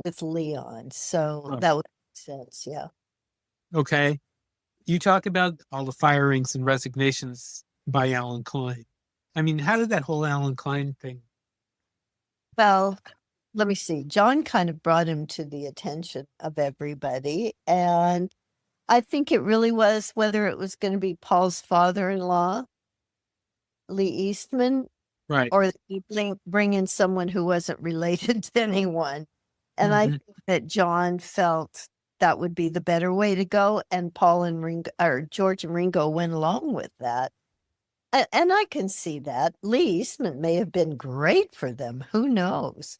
Speaker 5: with Leon. So that would make sense, yeah.
Speaker 4: Okay. You talk about all the firings and resignations by Alan Klein. I mean, how did that whole Alan Klein thing?
Speaker 5: Well, let me see. John kind of brought him to the attention of everybody. And I think it really was whether it was going to be Paul's father-in-law, Lee Eastman,
Speaker 4: Right.
Speaker 5: or bring in someone who wasn't related to anyone. And I think that John felt that would be the better way to go. And Paul and Ringo, or George and Ringo, went along with that. And I can see that. Lee Eastman may have been great for them. Who knows?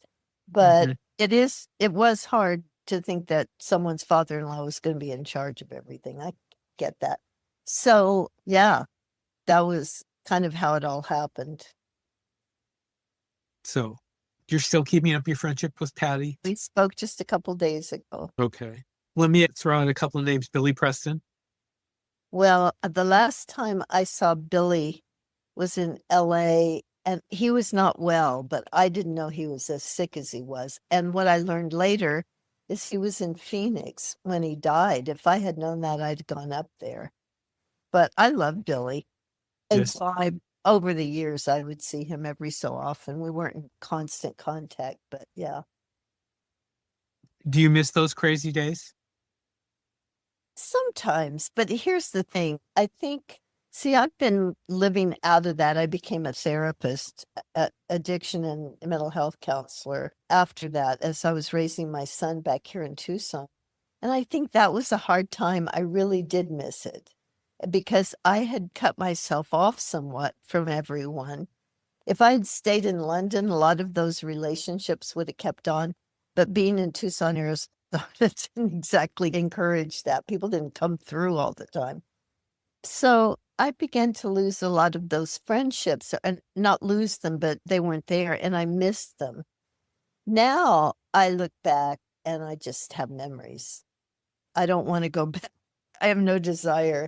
Speaker 5: But it was hard to think that someone's father-in-law was going to be in charge of everything. I get that. So, yeah, that was kind of how it all happened.
Speaker 4: So you're still keeping up your friendship with Patty?
Speaker 5: We spoke just a couple days ago.
Speaker 4: Okay. Let me throw out a couple of names. Billy Preston.
Speaker 5: Well, the last time I saw Billy was in LA, and he was not well, but I didn't know he was as sick as he was. And what I learned later is he was in Phoenix when he died. If I had known that, I'd gone up there. But I love Billy. And
Speaker 4: Yes.
Speaker 5: so over the years, I would see him every so often. We weren't in constant contact, but yeah.
Speaker 4: Do you miss those crazy days?
Speaker 5: Sometimes, but here's the thing. I think, see, I've been living out of that. I became a therapist, addiction and mental health counselor after that, as I was raising my son back here in Tucson. And I think that was a hard time. I really did miss it because I had cut myself off somewhat from everyone. If I had stayed in London, a lot of those relationships would have kept on. But being in Tucson, Arizona, it didn't exactly encourage that. People didn't come through all the time. So I began to lose a lot of those friendships, and not lose them, but they weren't there, and I missed them. Now I look back and I just have memories. I don't want to go back. I have no desire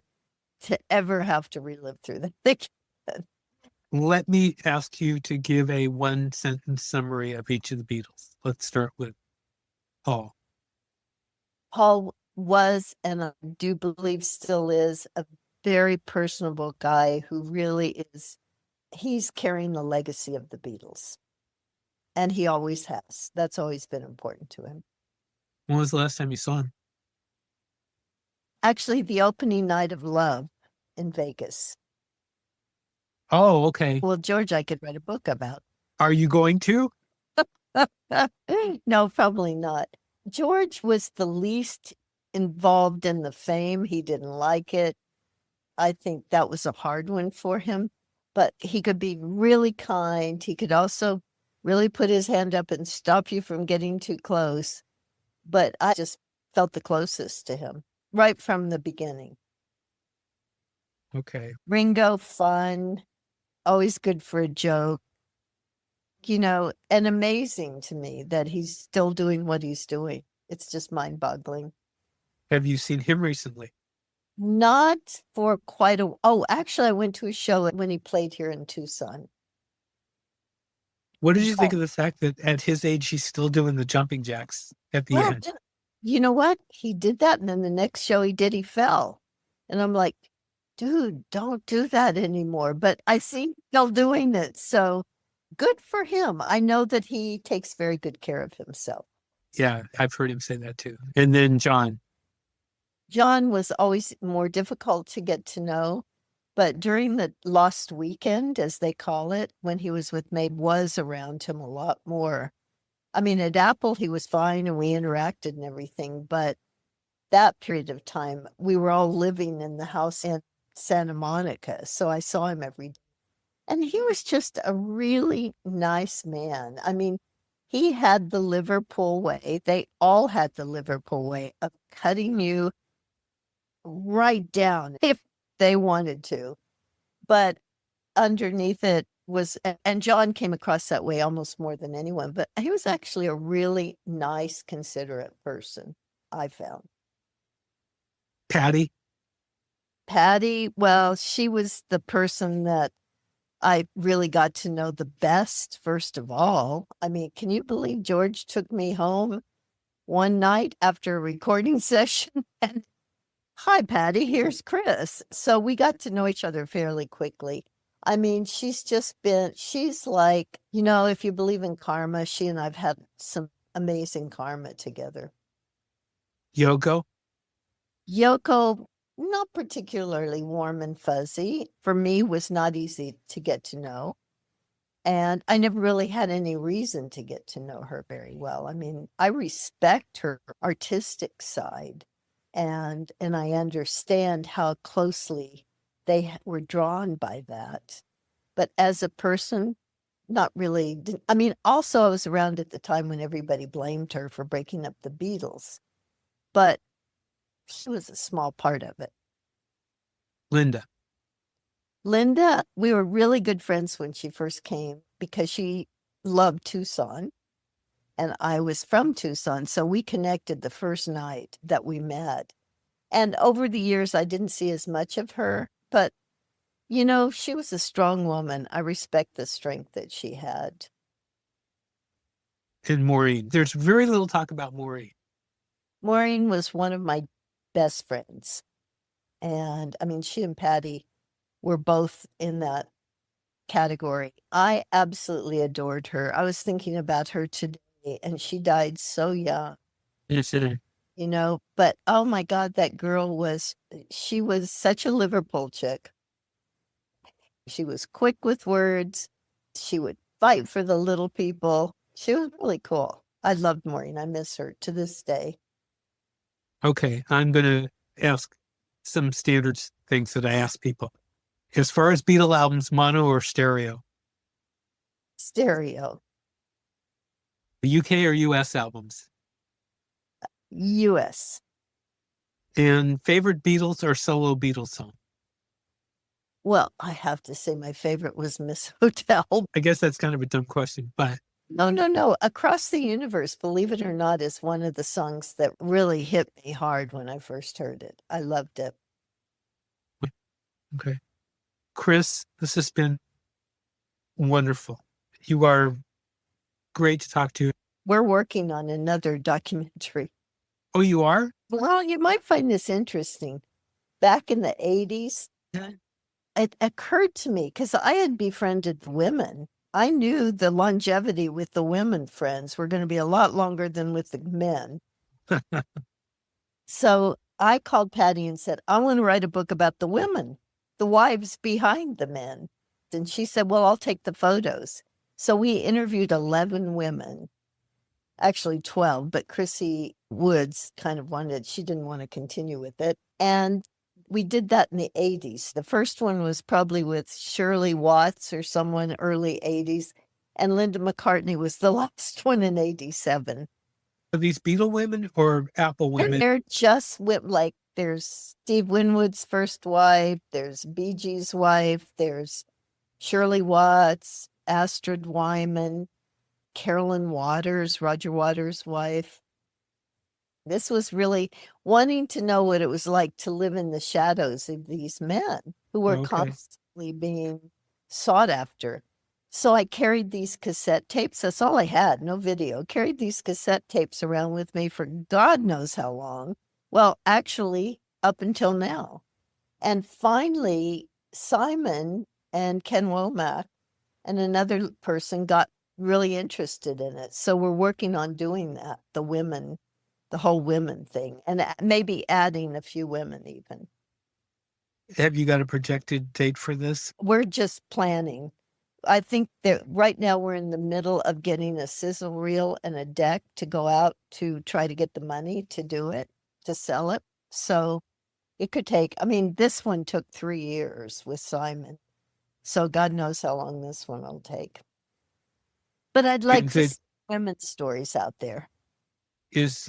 Speaker 5: to ever have to relive through that.
Speaker 4: Let me ask you to give a one-sentence summary of each of the Beatles. Let's start with Paul.
Speaker 5: Paul was, and I do believe still is, a very personable guy who really is, he's carrying the legacy of the Beatles. And he always has. That's always been important to him.
Speaker 4: When was the last time you saw him?
Speaker 5: Actually, the opening night of Love in Vegas.
Speaker 4: Oh, okay.
Speaker 5: Well, George, I could write a book about.
Speaker 4: Are you going to?
Speaker 5: No, probably not. George was the least involved in the fame. He didn't like it. I think that was a hard one for him, but he could be really kind. He could also really put his hand up and stop you from getting too close. But I just felt the closest to him right from the beginning.
Speaker 4: Okay.
Speaker 5: Ringo, fun, always good for a joke. You know, and amazing to me that he's still doing what he's doing. It's just mind-boggling.
Speaker 4: Have you seen him recently?
Speaker 5: Not for quite a... Oh, actually, I went to a show when he played here in Tucson.
Speaker 4: What did you think of the fact that at his age, he's still doing the jumping jacks at the
Speaker 5: Well,
Speaker 4: end?
Speaker 5: you know what? He did that, and then the next show he did, he fell. And I'm like, dude, don't do that anymore. But I see him still doing it, so good for him. I know that he takes very good care of himself.
Speaker 4: Yeah, I've heard him say that too. And then John.
Speaker 5: John was always more difficult to get to know, but during the lost weekend, as they call it, when he was with Mabe, was around him a lot more. I mean, at Apple, he was fine and we interacted and everything, but that period of time, we were all living in the house in Santa Monica, so I saw him every day. And he was just a really nice man. I mean, he had the Liverpool way. They all had the Liverpool way of cutting you right down if they wanted to. But underneath it was, and John came across that way almost more than anyone, but he was actually a really nice, considerate person, I found.
Speaker 4: Patty?
Speaker 5: Patty, well, she was the person that I really got to know the best, first of all. I mean, can you believe George took me home one night after a recording session and, hi, Patty, here's Chris. So we got to know each other fairly quickly. I mean, she's like, if you believe in karma, she and I've had some amazing karma together.
Speaker 4: Yoko?
Speaker 5: Yoko, not particularly warm and fuzzy. For me, was not easy to get to know. And I never really had any reason to get to know her very well. I mean, I respect her artistic side and I understand how closely they were drawn by that. But as a person, not really. I mean, also I was around at the time when everybody blamed her for breaking up the Beatles, but she was a small part of it.
Speaker 4: Linda?
Speaker 5: Linda, we were really good friends when she first came because she loved Tucson and I was from Tucson. So we connected the first night that we met. And over the years, I didn't see as much of her, but she was a strong woman. I respect the strength that she had.
Speaker 4: And Maureen. There's very little talk about Maureen.
Speaker 5: Maureen was one of my best friends. And I mean, she and Patty were both in that category. I absolutely adored her. I was thinking about her today, and she died so young,
Speaker 4: Yes, it is.
Speaker 5: But oh my God, that girl she was such a Liverpool chick. She was quick with words. She would fight for the little people. She was really cool. I loved Maureen. I miss her to this day.
Speaker 4: Okay, I'm going to ask some standard things that I ask people. As far as Beatle albums, mono or stereo?
Speaker 5: Stereo.
Speaker 4: The UK or US albums?
Speaker 5: US.
Speaker 4: And favorite Beatles or solo Beatles song?
Speaker 5: Well, I have to say my favorite was Miss Hotel.
Speaker 4: I guess that's kind of a dumb question, but
Speaker 5: No. Across the Universe, believe it or not, is one of the songs that really hit me hard when I first heard it. I loved it.
Speaker 4: okay. Chris, this has been wonderful. You are great to talk to.
Speaker 5: We're working on another documentary.
Speaker 4: Oh, you are?
Speaker 5: Well, you might find this interesting. Back in the 80s, it occurred to me because I had befriended women. I knew the longevity with the women friends were going to be a lot longer than with the men. So I called Patty and said, I want to write a book about the women, the wives behind the men. And she said, well, I'll take the photos. So we interviewed 11 women, actually 12, but Chrissy Woods she didn't want to continue with it. And we did that in the 80s. The first one was probably with Shirley Watts or someone early 80s. And Linda McCartney was the last one in 87.
Speaker 4: Are these Beatle women or Apple women?
Speaker 5: They're just like there's Steve Winwood's first wife, there's Bee Gees' wife, there's Shirley Watts, Astrid Wyman, Carolyn Waters, Roger Waters' wife. This was really wanting to know what it was like to live in the shadows of these men who were constantly being sought after. So I carried these cassette tapes. That's all I had, no video. Carried these cassette tapes around with me for God knows how long. Well, actually, up until now. And finally, Simon and Ken Womack and another person got really interested in it. So we're working on doing that, the whole women thing, and maybe adding a few women even.
Speaker 4: Have you got a projected date for this?
Speaker 5: We're just planning. I think that right now we're in the middle of getting a sizzle reel and a deck to go out to try to get the money to do it, to sell it. So it could take, this one took 3 years with Simon. So God knows how long this one will take. But I'd like to see women's stories out there.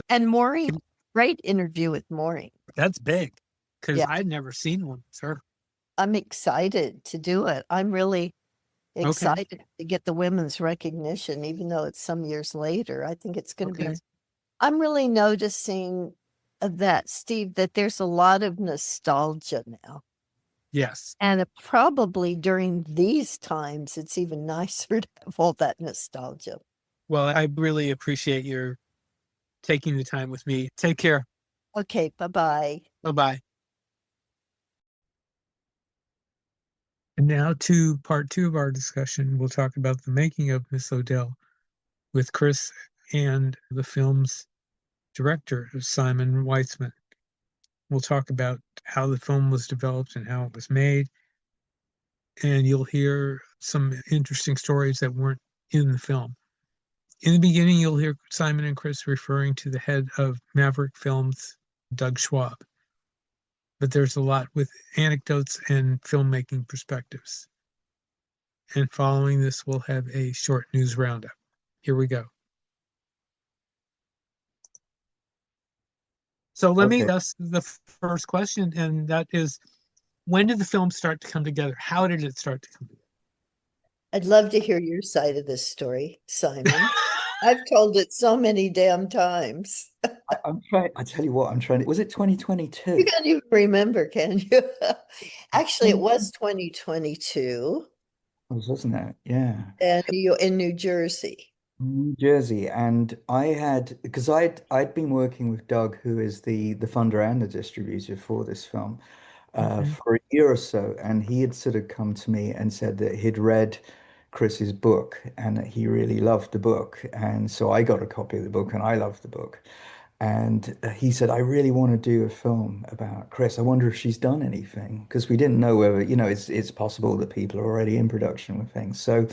Speaker 5: And Maureen, great interview with Maureen.
Speaker 4: That's big because I'd never seen one, sir.
Speaker 5: I'm excited to do it. I'm really excited to get the women's recognition, even though it's some years later. I think it's going to be. I'm really noticing that, Steve, that there's a lot of nostalgia now.
Speaker 4: Yes.
Speaker 5: And probably during these times, it's even nicer to have all that nostalgia.
Speaker 4: Well, I really appreciate your taking the time with me. Take care.
Speaker 5: Okay, bye-bye.
Speaker 4: Bye-bye. And now to part two of our discussion. We'll talk about the making of Miss Odell with Chris and the film's director, Simon Weitzman. We'll talk about how the film was developed and how it was made. And you'll hear some interesting stories that weren't in the film. In the beginning, you'll hear Simon and Chris referring to the head of Maverick Films, Doug Schwab. But there's a lot with anecdotes and filmmaking perspectives. And following this, we'll have a short news roundup. Here we go. So let me ask the first question, and that is, when did the film start to come together? How did it start to come
Speaker 5: I'd love to hear your side of this story, Simon. I've told it so many damn times.
Speaker 3: I'm trying. I tell you what, I'm trying. Was it
Speaker 5: You
Speaker 3: 2022?
Speaker 5: can't even remember, can you? Actually, it was 2022
Speaker 3: Wasn't it? Yeah.
Speaker 5: and you in New Jersey.
Speaker 3: New Jersey, and I had because I'd been working with Doug, who is the funder and the distributor for this film,
Speaker 4: together?
Speaker 3: for a year or so, and he had sort of come to me and said that he'd read Chris's book and that he really loved the book, and so I got a copy of the book and I loved the book, and he said, I really want to do a film about Chris. I wonder if she's done anything because we didn't know whether, it's possible that people are already in production with things. So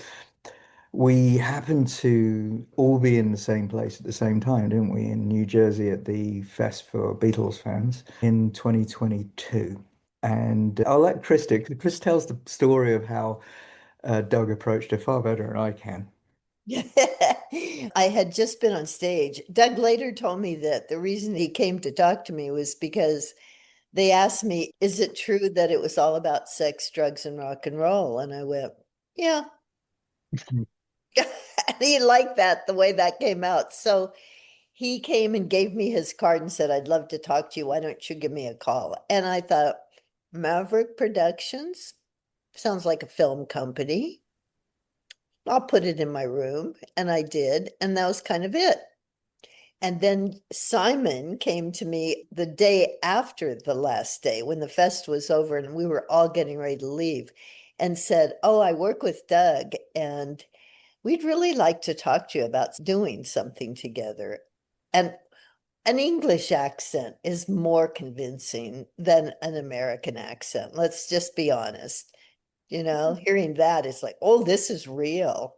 Speaker 3: we happened to all be in the same place at the same time, didn't we? In New Jersey at the Fest for Beatles fans in 2022. And I'll let Chris do, 'cause Chris tells the story of how Doug approached her far better than I can.
Speaker 5: I had just been on stage. Doug later told me that the reason he came to talk to me was because they asked me, is it true that it was all about sex, drugs, and rock and roll? And I went, yeah. And he liked that, the way that came out. So he came and gave me his card and said, I'd love to talk to you. Why don't you give me a call? And I thought, Maverick Productions sounds like a film company. I'll put it in my room. And I did. And that was kind of it. And then Simon came to me the day after the last day when the fest was over and we were all getting ready to leave and said, oh, I work with Doug and we'd really like to talk to you about doing something together. And an English accent is more convincing than an American accent. Let's just be honest. Hearing that is like, oh, this is real.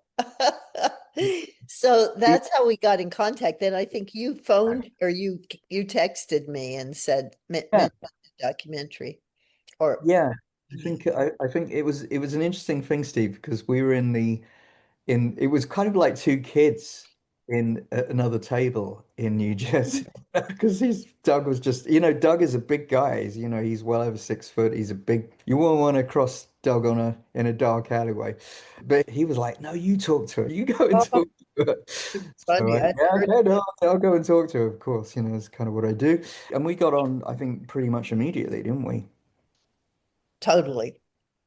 Speaker 5: So that's how we got in contact. Then I think you phoned or you texted me and said,
Speaker 3: Yeah,
Speaker 5: mentioned the documentary or
Speaker 3: yeah. I think it was an interesting thing, Steve, because we were in it was kind of like two kids in another table in New Jersey because he's Doug was just Doug is a big guy, he's well over 6 foot, he's a big, you won't want to cross Doug in a dark alleyway, but he was like, no, you talk to her, you go and
Speaker 5: oh,
Speaker 3: talk to her. So
Speaker 5: funny. I
Speaker 3: yeah,
Speaker 5: heard
Speaker 3: okay, no, I'll go and talk to her, of course, it's kind of what I do, and we got on, I think, pretty much immediately, didn't we?
Speaker 5: totally.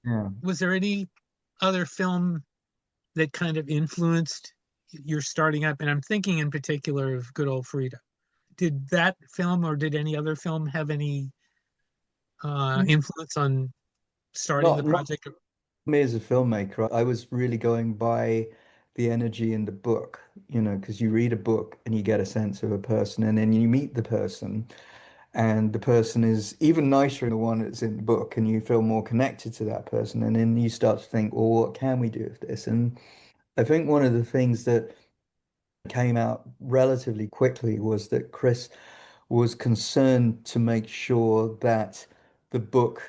Speaker 3: Yeah.
Speaker 4: Was there any other film that kind of influenced your starting up? And I'm thinking in particular of Good Old Frida. Did that film or did any other film have any influence on starting the
Speaker 3: Not
Speaker 4: project?
Speaker 3: me as a filmmaker, I was really going by the energy in the book, because you read a book and you get a sense of a person, and then you meet the person, and the person is even nicer than the one that's in the book, and you feel more connected to that person. And then you start to think, well, what can we do with this? And I think one of the things that came out relatively quickly was that Chris was concerned to make sure that the book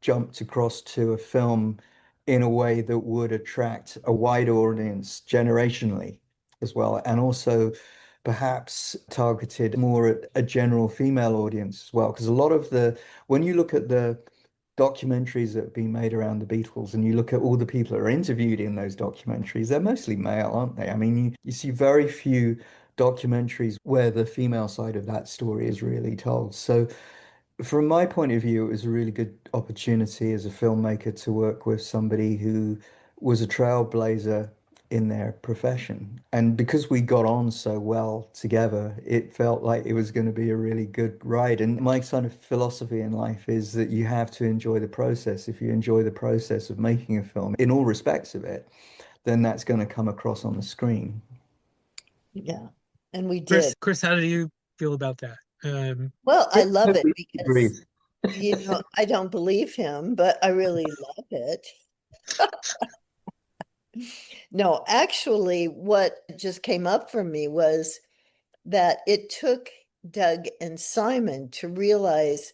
Speaker 3: jumped across to a film in a way that would attract a wide audience generationally as well, and also perhaps targeted more at a general female audience as well. Because a lot of when you look at the documentaries that have been made around the Beatles and you look at all the people that are interviewed in those documentaries, they're mostly male, aren't they? I mean, you see very few documentaries where the female side of that story is really told. So from my point of view, it was a really good opportunity as a filmmaker to work with somebody who was a trailblazer in their profession. And because we got on so well together, it felt like it was going to be a really good ride. And my kind of philosophy in life is that you have to enjoy the process. If you enjoy the process of making a film in all respects of it, then that's going to come across on the screen.
Speaker 5: Yeah. And we
Speaker 4: Chris,
Speaker 5: did.
Speaker 4: Chris, how do you feel about that?
Speaker 5: Well, I love it
Speaker 3: Totally agree.
Speaker 5: because, I don't believe him, but I really love it. No, actually, what just came up for me was that it took Doug and Simon to realize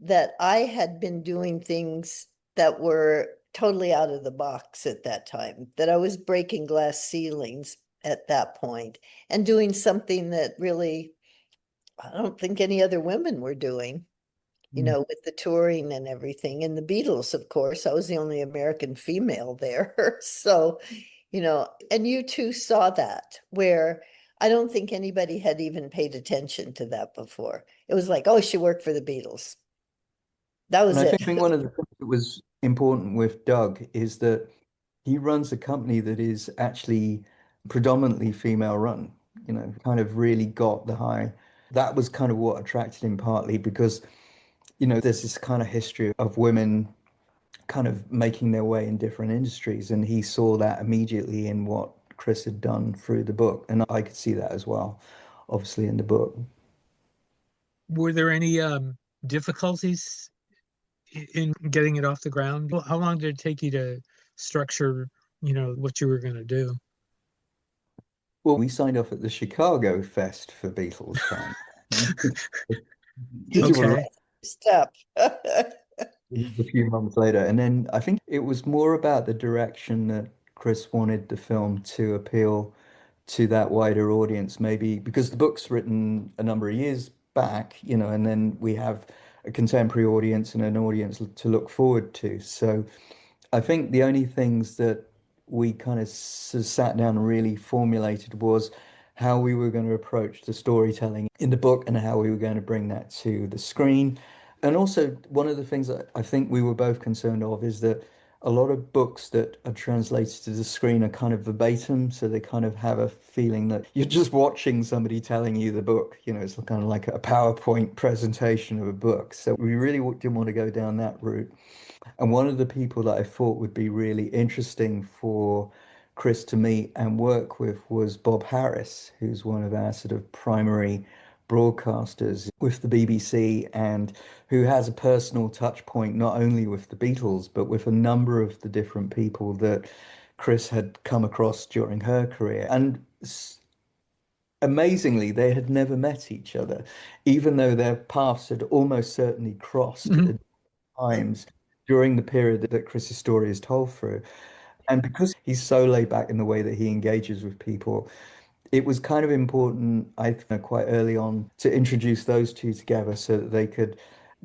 Speaker 5: that I had been doing things that were totally out of the box at that time, that I was breaking glass ceilings at that point and doing something that really I don't think any other women were doing, with the touring and everything. And the Beatles, of course, I was the only American female there. So, and you two saw that where I don't think anybody had even paid attention to that before. It was like, oh, she worked for the Beatles. That
Speaker 3: And
Speaker 5: was
Speaker 3: I
Speaker 5: it.
Speaker 3: think one of the things that was important with Doug is that he runs a company that is actually predominantly female run, kind of really got the high. That was kind of what attracted him partly because, there's this kind of history of women kind of making their way in different industries. And he saw that immediately in what Chris had done through the book. And I could see that as well, obviously, in the book.
Speaker 4: Were there any difficulties in getting it off the ground? How long did it take you to structure, what you were going to do?
Speaker 3: Well, we signed off at the Chicago Fest for Beatles fans. It was
Speaker 4: Okay.
Speaker 5: Step.
Speaker 3: a few months later. And then I think it was more about the direction that Chris wanted the film to appeal to that wider audience, maybe because the book's written a number of years back, and then we have a contemporary audience and an audience to look forward to. So I think the only things that we kind of sat down and really formulated was how we were going to approach the storytelling in the book and how we were going to bring that to the screen. And also, one of the things that I think we were both concerned of is that a lot of books that are translated to the screen are kind of verbatim, so they kind of have a feeling that you're just watching somebody telling you the book. It's kind of like a PowerPoint presentation of a book. So we really didn't want to go down that route. And one of the people that I thought would be really interesting for Chris to meet and work with was Bob Harris, who's one of our sort of primary broadcasters with the BBC and who has a personal touch point not only with the Beatles, but with a number of the different people that Chris had come across during her career. And amazingly, they had never met each other, even though their paths had almost certainly crossed
Speaker 4: Mhm.
Speaker 3: at times during the period that Chris's story is told through. And because he's so laid back in the way that he engages with people, it was kind of important, I think, quite early on to introduce those two together so that they could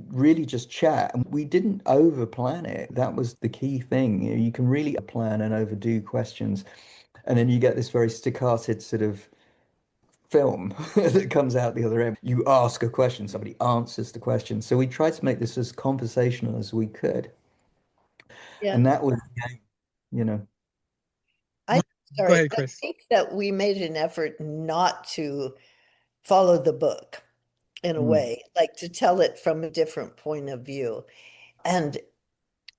Speaker 3: really just chat. And we didn't over plan it. That was the key thing. You can really plan and overdo questions. And then you get this very staccated sort of film that comes out the other end. You ask a question, somebody answers the question. So we tried to make this as conversational as we could.
Speaker 5: Yeah.
Speaker 3: And that was, you know,
Speaker 5: I
Speaker 4: Go
Speaker 5: sorry.
Speaker 4: ahead,
Speaker 5: I
Speaker 4: Chris.
Speaker 5: think that we made an effort not to follow the book in a
Speaker 3: mm.
Speaker 5: way, like to tell it from a different point of view. And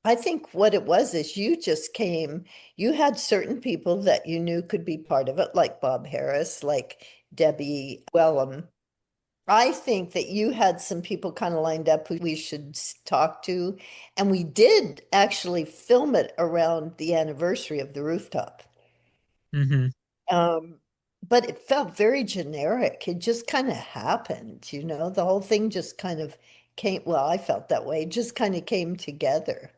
Speaker 5: I think what it was is you had certain people that you knew could be part of it, like Bob Harris, like Debbie Wellham. I think that you had some people kind of lined up who we should talk to. And we did actually film it around the anniversary of the rooftop.
Speaker 4: Hmm.
Speaker 5: Um, but it felt very generic. It just kind of happened, the whole thing just kind of well, I felt that way, just kind of came together.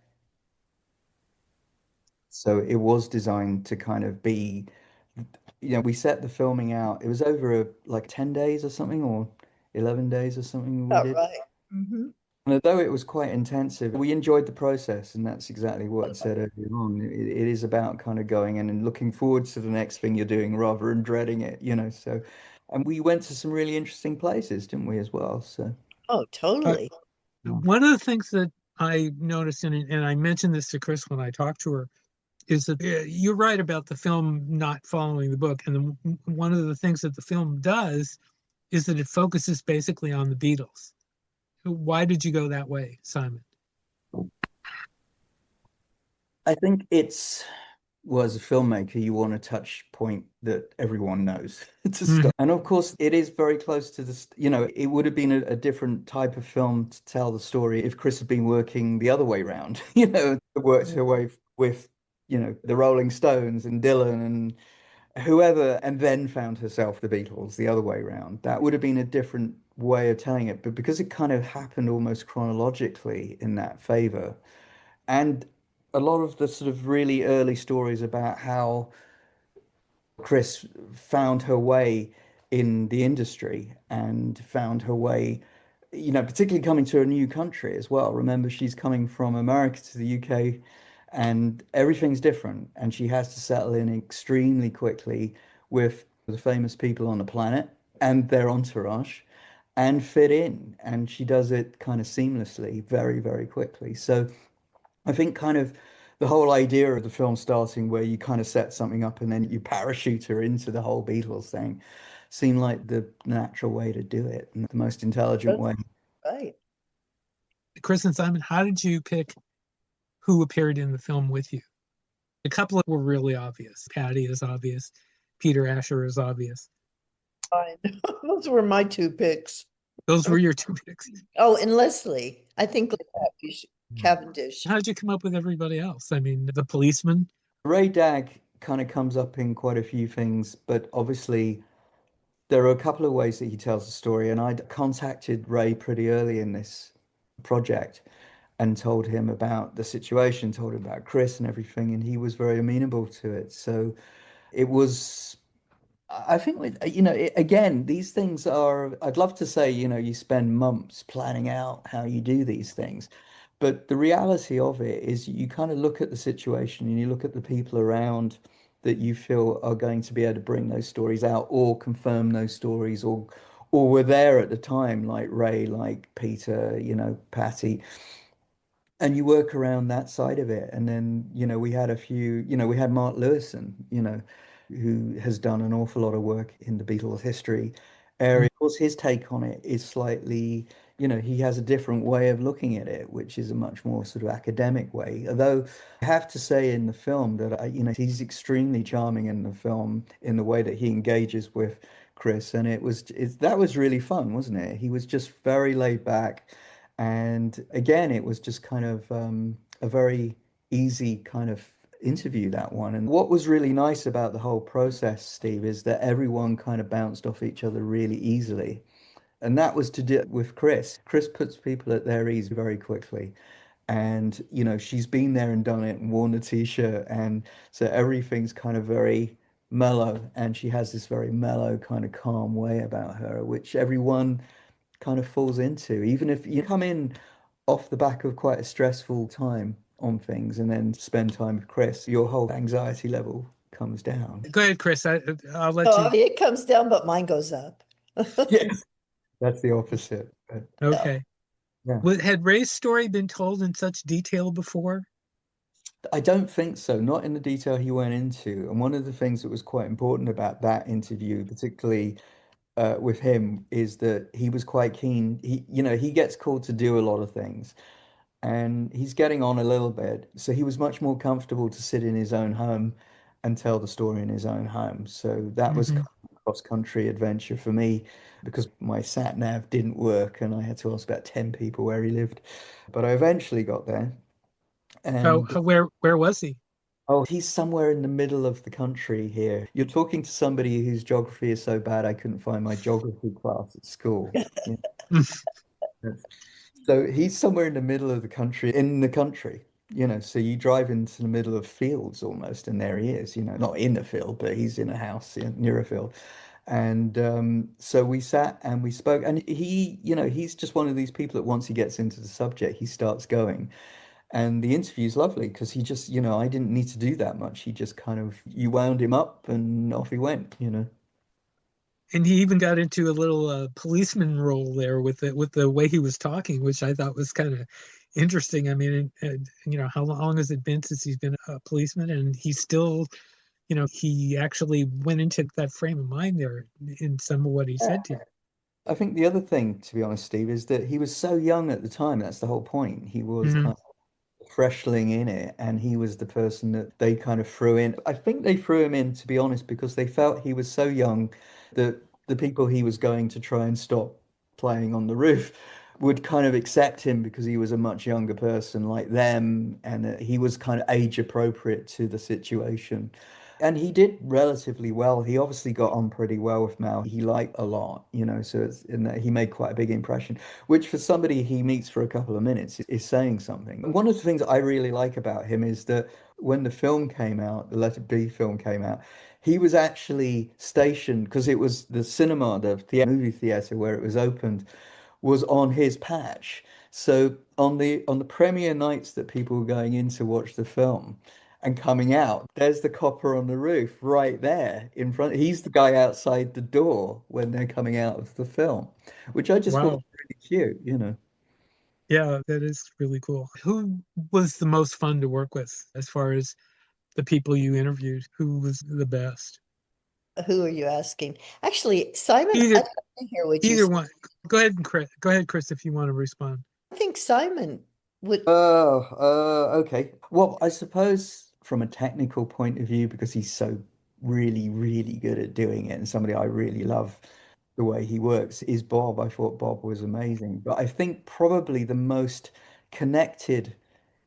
Speaker 3: So it was designed to kind of be, we set the filming out. It was over like 10 days or something, or 11 days or something we
Speaker 5: All
Speaker 3: did.
Speaker 5: right. Mm-hmm.
Speaker 3: And although it was quite intensive, we enjoyed the process, and that's exactly what I said earlier on. It is about kind of going in and looking forward to the next thing you're doing rather than dreading it. So, and we went to some really interesting places, didn't we, as well? So,
Speaker 5: Oh,
Speaker 4: Uh,
Speaker 5: totally.
Speaker 3: yeah.
Speaker 4: one of the things that I noticed, and I mentioned this to Chris when I talked to her, is that you're right about the film not following the book. And one of the things that the film does is that it focuses basically on the Beatles. Why did you go that way, Simon?
Speaker 3: I think well, as a filmmaker, you want a touch point that everyone knows to
Speaker 4: Mhm.
Speaker 3: start. And of course, it is very close to this, it would have been a different type of film to tell the story if Chris had been working the other way around, worked her way with, the Rolling Stones and Dylan and whoever, and then found herself the Beatles the other way around. That would have been a different way of telling it. But because it kind of happened almost chronologically in that favor, and a lot of the sort of really early stories about how Chris found her way in the industry and found her way, particularly coming to a new country as well. Remember, she's coming from America to the UK and everything's different. And she has to settle in extremely quickly with the famous people on the planet and their entourage and fit in. And she does it kind of seamlessly, very, very quickly. So I think kind of the whole idea of the film starting where you kind of set something up and then you parachute her into the whole Beatles thing seemed like the natural way to do it and the most intelligent way.
Speaker 5: Right.
Speaker 4: Chris and Simon, how did you pick who appeared in the film with you? A couple were really obvious. Patty is obvious. Peter Asher is obvious.
Speaker 5: Fine. Those were my two picks.
Speaker 4: Those were your two picks.
Speaker 5: Oh, and Leslie. I think Cavendish.
Speaker 4: How did you come up with everybody else? I mean, the policeman.
Speaker 3: Ray Dag kind of comes up in quite a few things, but obviously there are a couple of ways that he tells the story. And I contacted Ray pretty early in this project and told him about the situation, told him about Chris and everything, and he was very amenable to it. So it was, I think, again, these things are, I'd love to say, you spend months planning out how you do these things. But the reality of it is you kind of look at the situation and you look at the people around that you feel are going to be able to bring those stories out or confirm those stories or were there at the time, like Ray, like Peter, Patty, and you work around that side of it. And then, we had a few, we had Mark Lewison, who has done an awful lot of work in the Beatles history area. Of course, his take on it is slightly, he has a different way of looking at it, which is a much more sort of academic way. Although I have to say in the film that, he's extremely charming in the film in the way that he engages with Chris. And that was really fun, wasn't it? He was just very laid back. And again, it was just kind of a very easy kind of interview, that one. And what was really nice about the whole process, Steve, is that everyone kind of bounced off each other really easily. And that was to do with Chris. Chris puts people at their ease very quickly. And, she's been there and done it and worn the t-shirt. And so everything's kind of very mellow. And she has this very mellow, kind of calm way about her, which everyone kind of falls into. Even if you come in off the back of quite a stressful time on things and then spend time with Chris, your whole anxiety level comes down.
Speaker 4: Go ahead, Chris. I'll let
Speaker 5: Oh,
Speaker 4: you.
Speaker 5: it comes down, but mine goes up.
Speaker 3: Yes, that's the opposite.
Speaker 4: Okay.
Speaker 3: Yeah.
Speaker 4: Had Ray's story been told in such detail before?
Speaker 3: I don't think so, not in the detail he went into. And one of the things that was quite important about that interview, particularly with him, is that he was quite keen. He gets called to do a lot of things and he's getting on a little bit. So he was much more comfortable to sit in his own home and tell the story in his own home. So that was
Speaker 4: Mhm.
Speaker 3: kind of a cross-country adventure for me because my sat nav didn't work and I had to ask about 10 people where he lived. But I eventually got there. And
Speaker 4: Where was he?
Speaker 3: oh, he's somewhere in the middle of the country here. You're talking to somebody whose geography is so bad I couldn't find my geography class at school. Yeah. So he's somewhere in the middle of the country, in the country, so you drive into the middle of fields almost, and there he is, not in a field, but he's in a house near a field. And so we sat and we spoke, and he's just one of these people that once he gets into the subject, he starts going. And the interview's lovely because he just, I didn't need to do that much. He just kind of, you wound him up and off he went.
Speaker 4: And he even got into a little policeman role there with the way he was talking, which I thought was kind of interesting. I mean, how long has it been since he's been a policeman, and he's still, he actually went into that frame of mind there in some of what he said to you.
Speaker 3: I think the other thing, to be honest, Steve, is that he was so young at the time. That's the whole point. He was
Speaker 4: Hmm.
Speaker 3: kind of freshling in it, and he was the person that they kind of threw in. I think they threw him in, to be honest, because they felt he was so young that the people he was going to try and stop playing on the roof would kind of accept him because he was a much younger person like them, and that he was kind of age appropriate to the situation. And he did relatively well. He obviously got on pretty well with Mal. He liked a lot, so it's in that he made quite a big impression, which for somebody he meets for a couple of minutes is saying something. And one of the things I really like about him is that when the film came out, the Let It Be film came out, he was actually stationed because it was the cinema, the movie theater where it was opened was on his patch. So on the premiere nights that people were going in to watch the film and coming out, there's the copper on the roof right there in front. He's the guy outside the door when they're coming out of the film, which I just thought was
Speaker 4: Wow.
Speaker 3: really cute.
Speaker 4: Yeah, that is really cool. Who was the most fun to work with as far as the people you interviewed? Who was the best?
Speaker 5: Who are you asking? Actually, Simon,
Speaker 4: Either
Speaker 5: I'd like to hear what you
Speaker 4: either
Speaker 5: say.
Speaker 4: one. Go ahead, Chris. Go ahead, Chris, if you want to respond.
Speaker 5: I think Simon would.
Speaker 3: Okay. Well, I suppose from a technical point of view, because he's so really, really good at doing it, and somebody I really love the way he works, is Bob. I thought Bob was amazing. But I think probably the most connected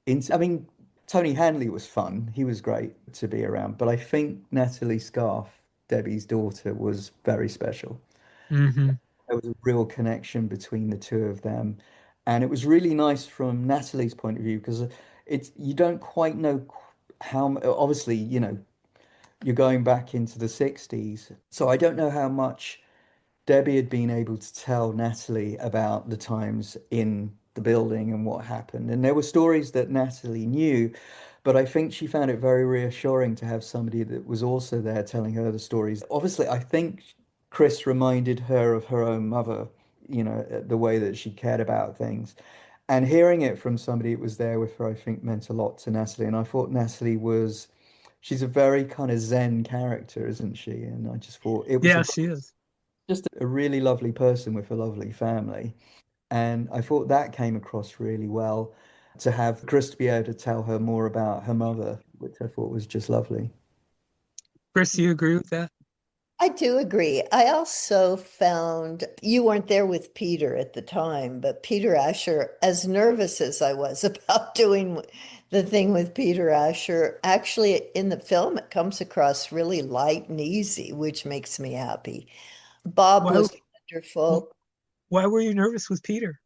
Speaker 3: I mean, Tony Hanley was fun. He was great to be around. But I think Natalie Scarf, Debbie's daughter, was very special.
Speaker 4: Hmm.
Speaker 3: There was a real connection between the two of them. And it was really nice from Natalie's point of view because it's you don't quite know how obviously, you're going back into the 60s. So I don't know how much Debbie had been able to tell Natalie about the times in the building and what happened. And there were stories that Natalie knew, but I think she found it very reassuring to have somebody that was also there telling her the stories. Obviously, I think Chris reminded her of her own mother, the way that she cared about things. And hearing it from somebody that was there with her, I think meant a lot to Natalie. And I thought she's a very kind of Zen character, isn't she? And I just thought it was
Speaker 4: Yeah, she is.
Speaker 3: just a really lovely person with a lovely family. And I thought that came across really well to have Chris to be able to tell her more about her mother, which I thought was just lovely.
Speaker 4: Chris, do you agree with that?
Speaker 5: I do agree. I also found you weren't there with Peter at the time, but Peter Asher, as nervous as I was about doing the thing with Peter Asher, actually in the film, it comes across really light and easy, which makes me happy. Bob
Speaker 4: Why
Speaker 5: was wonderful.
Speaker 4: why were you nervous with Peter?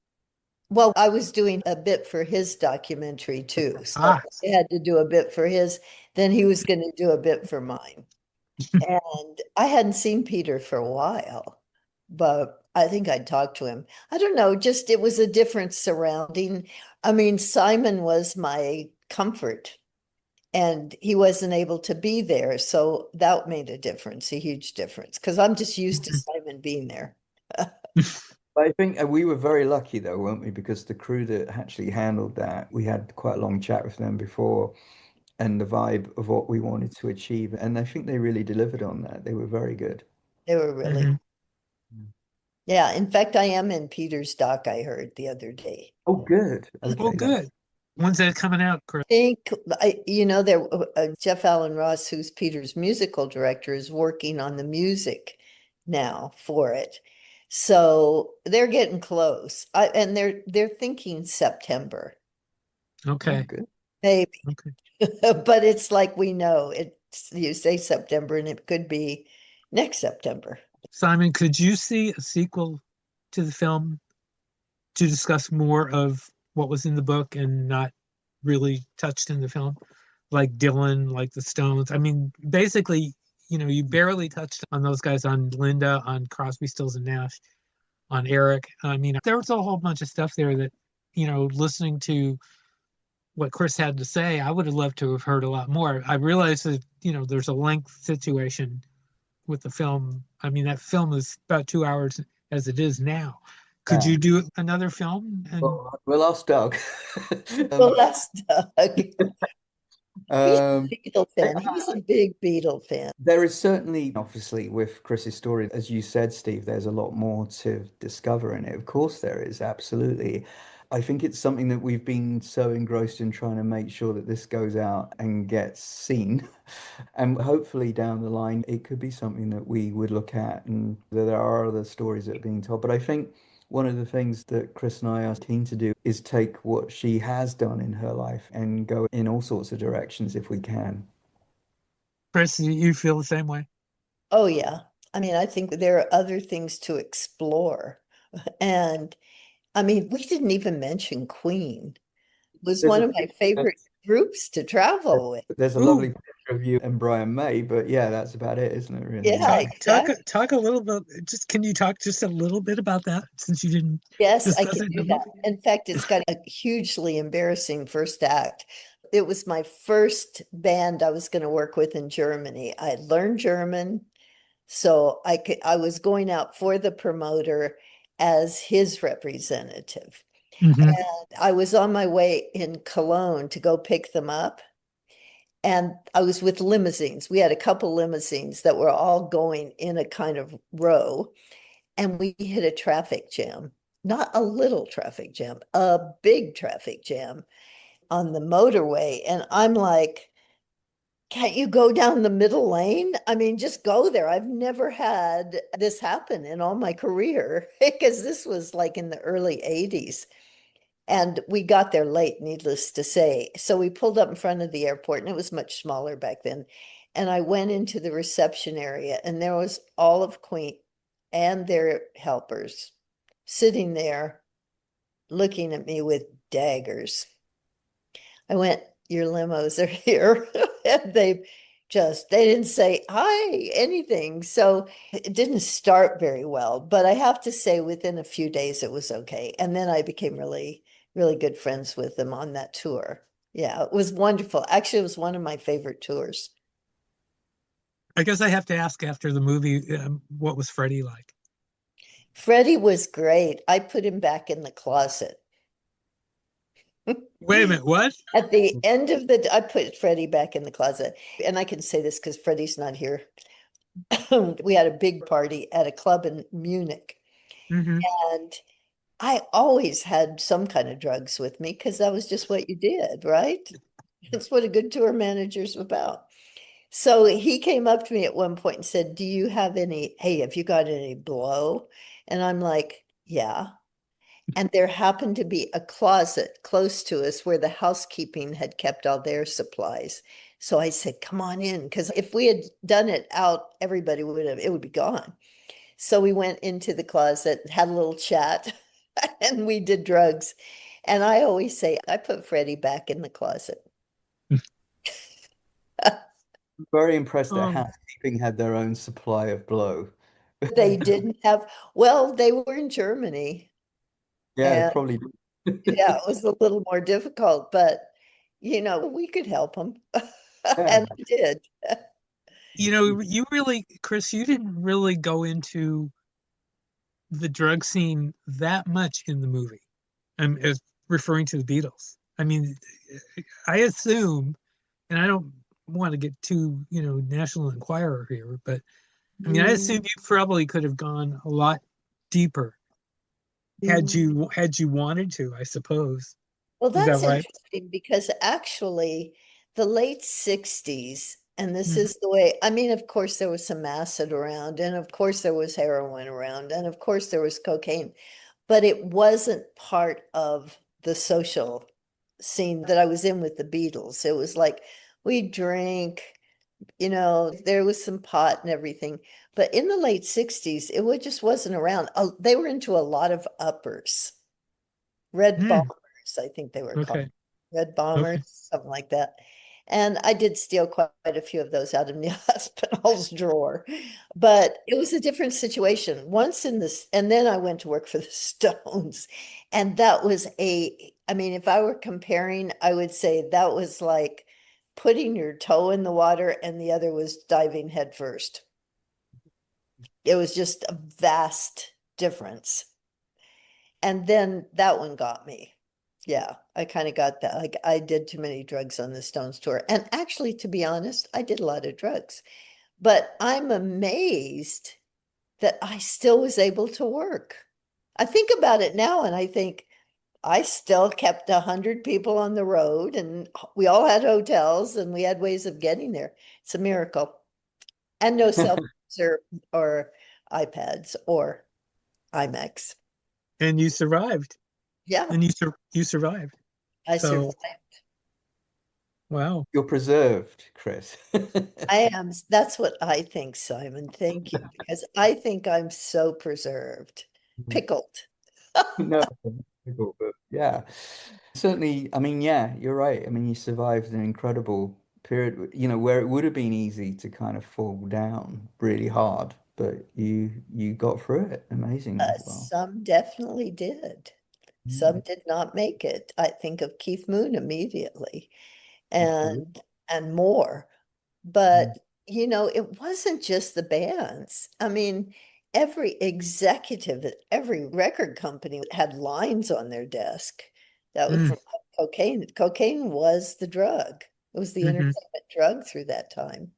Speaker 5: Well, I was doing a bit for his documentary too. So
Speaker 4: Ah,
Speaker 5: I had to do a bit for his, then he was going to do a bit for mine. And I hadn't seen Peter for a while, but I think I'd talked to him. I don't know, just it was a different surrounding. I mean, Simon was my comfort and he wasn't able to be there. So that made a difference, a huge difference, because I'm just used to Simon being there.
Speaker 3: I think we were very lucky though, weren't we? Because the crew that actually handled that, we had quite a long chat with them before and the vibe of what we wanted to achieve. And I think they really delivered on that. They were very good.
Speaker 5: They were really,
Speaker 4: Mhm.
Speaker 5: yeah. In fact, I am in Peter's doc, I heard the other day.
Speaker 3: Oh, good.
Speaker 4: Oh,
Speaker 3: Okay, that
Speaker 4: good. When's that coming out, Chris?
Speaker 5: Think there Jeff Allen Ross, who's Peter's musical director, is working on the music now for it. So they're getting close. And they're thinking September,
Speaker 3: oh
Speaker 4: Okay.
Speaker 3: good.
Speaker 5: maybe.
Speaker 4: Okay.
Speaker 5: But it's like we know it's you say September and it could be next September.
Speaker 4: Simon, could you see a sequel to the film to discuss more of what was in the book and not really touched in the film? Like Dylan, like the Stones. I mean, basically, you barely touched on those guys, on Linda, on Crosby, Stills and Nash, on Eric. I mean, there was a whole bunch of stuff there that, listening to what Chris had to say, I would have loved to have heard a lot more. I realize that, there's a length situation with the film. I mean, that film is about 2 hours as it is now. Could
Speaker 3: Yeah.
Speaker 4: you do another film? And
Speaker 3: We'll ask Doug.
Speaker 5: Well, that's Doug. He's
Speaker 3: um,
Speaker 5: a Beatle fan. He's a big Beatle fan.
Speaker 3: There is certainly, obviously, with Chris's story, as you said, Steve, there's a lot more to discover in it. Of course, there is, absolutely. I think it's something that we've been so engrossed in trying to make sure that this goes out and gets seen. And hopefully down the line, it could be something that we would look at and that there are other stories that are being told. But I think one of the things that Chris and I are keen to do is take what she has done in her life and go in all sorts of directions if we can.
Speaker 4: Chris, you feel the same way?
Speaker 5: Oh, yeah. I mean, I think there are other things to explore. And I mean, we didn't even mention Queen. It was
Speaker 3: There's
Speaker 5: one
Speaker 3: a
Speaker 5: of my favorite groups to travel with.
Speaker 3: There's a lovely
Speaker 4: Ooh,
Speaker 3: picture of you and Brian May, but yeah, that's about it, isn't it, really?
Speaker 5: Yeah, exactly.
Speaker 4: talk a little bit. Just can you talk just a little bit about that since you didn't
Speaker 5: Yes, I
Speaker 4: discuss
Speaker 5: can
Speaker 4: it in the
Speaker 5: do that.
Speaker 4: movie?
Speaker 5: In fact, it's got a hugely embarrassing first act. It was my first band I was going to work with in Germany. I had learned German, so I was going out for the promoter as his representative.
Speaker 4: Hmm.
Speaker 5: And I was on my way in Cologne to go pick them up. And I was with limousines. We had a couple limousines that were all going in a kind of row, and we hit a traffic jam. Not a little traffic jam, a big traffic jam on the motorway. And I'm like, can't you go down the middle lane? I mean, just go there. I've never had this happen in all my career because this was like in the early 80s. And we got there late, needless to say. So we pulled up in front of the airport, and it was much smaller back then. And I went into the reception area, and there was all of Queen and their helpers sitting there looking at me with daggers. I went, your limos are here. And they didn't say hi, anything. So it didn't start very well, but I have to say within a few days it was okay. And then I became really, really good friends with them on that tour. Yeah, it was wonderful. Actually, it was one of my favorite tours.
Speaker 4: I guess I have to ask after the movie, what was Freddie like?
Speaker 5: Freddie was great. I put him back in the closet.
Speaker 4: Wait a minute, what?
Speaker 5: At the end of I put Freddie back in the closet. And I can say this because Freddie's not here. We had a big party at a club in Munich.
Speaker 4: Hmm.
Speaker 5: And I always had some kind of drugs with me because that was just what you did, right? That's what a good tour manager's about. So he came up to me at one point and said, do you have any, hey, have you got any blow? And I'm like, yeah. And there happened to be a closet close to us where the housekeeping had kept all their supplies. So I said, come on in, because if we had done it out, everybody would have, it would be gone. So we went into the closet, had a little chat, and we did drugs. And I always say, I put Freddie back in the closet.
Speaker 3: Very impressed that
Speaker 4: Um,
Speaker 3: housekeeping had their own supply of blow.
Speaker 5: They didn't have, well, they were in Germany.
Speaker 3: Yeah,
Speaker 5: And
Speaker 3: probably.
Speaker 5: yeah, it was a little more difficult, but we could help them.
Speaker 3: Yeah.
Speaker 5: And I did.
Speaker 4: you really, Chris, you didn't really go into the drug scene that much in the movie. As referring to the Beatles. I mean, I assume, and I don't want to get too, National Enquirer here, but I mean, I assume you probably could have gone a lot deeper had you wanted to, I suppose.
Speaker 5: Well,
Speaker 4: Is that
Speaker 5: that's
Speaker 4: right?
Speaker 5: interesting because actually the late 60s, and this
Speaker 4: Mhm.
Speaker 5: is the way, I mean, of course, there was some acid around, and of course, there was heroin around, and of course, there was cocaine, but it wasn't part of the social scene that I was in with the Beatles. It was like we drink, there was some pot and everything. But in the late 60s, just wasn't around. They were into a lot of uppers. Red
Speaker 4: Mm,
Speaker 5: bombers, I think they were called.
Speaker 4: okay.
Speaker 5: Red
Speaker 4: Okay.
Speaker 5: bombers, something like that. And I did steal quite a few of those out of Neil Aspinall's drawer. But it was a different situation. Once in this, and then I went to work for the Stones. And that was I mean, if I were comparing, I would say that was like putting your toe in the water and the other was diving headfirst. It was just a vast difference. And then that one got me. Yeah, I kind of got that. Like I did too many drugs on the Stones tour. And actually, to be honest, I did a lot of drugs. But I'm amazed that I still was able to work. I think about it now and I think I still kept 100 people on the road and we all had hotels and we had ways of getting there. It's a miracle. And no cell phones or iPads or iMacs.
Speaker 4: And you survived.
Speaker 5: Yeah,
Speaker 4: And you survived.
Speaker 5: I
Speaker 4: So,
Speaker 5: survived.
Speaker 4: wow.
Speaker 3: You're preserved, Chris.
Speaker 5: I am. That's what I think, Simon. Thank you. Because I think I'm so preserved, pickled.
Speaker 3: No, difficult, but yeah, certainly. I mean, yeah, you're right. I mean, you survived an incredible period, where it would have been easy to kind of fall down really hard, but you got through it amazingly well.
Speaker 5: Some definitely did. Some
Speaker 3: Mm,
Speaker 5: did not make it. I think of Keith Moon immediately
Speaker 3: absolutely.
Speaker 5: and more.
Speaker 3: Mm,
Speaker 5: But, it wasn't just the bands. I mean, every executive at every record company had lines on their desk that was
Speaker 4: Mm,
Speaker 5: from cocaine. Cocaine was the drug. It was the
Speaker 4: hmm.
Speaker 5: entertainment drug through that time.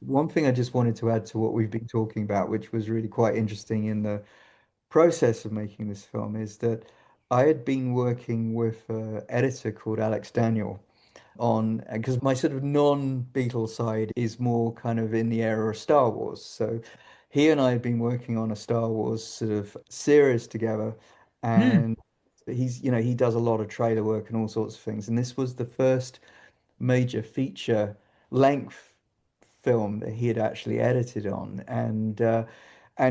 Speaker 3: One thing I just wanted to add to what we've been talking about, which was really quite interesting in the process of making this film, is that I had been working with an editor called Alex Daniel on, because my sort of non-Beatles side is more kind of in the era of Star Wars. So he and I had been working on a Star Wars sort of series together,
Speaker 4: Mm,
Speaker 3: and he does a lot of trailer work and all sorts of things. And this was the first major feature length film that he had actually edited on, and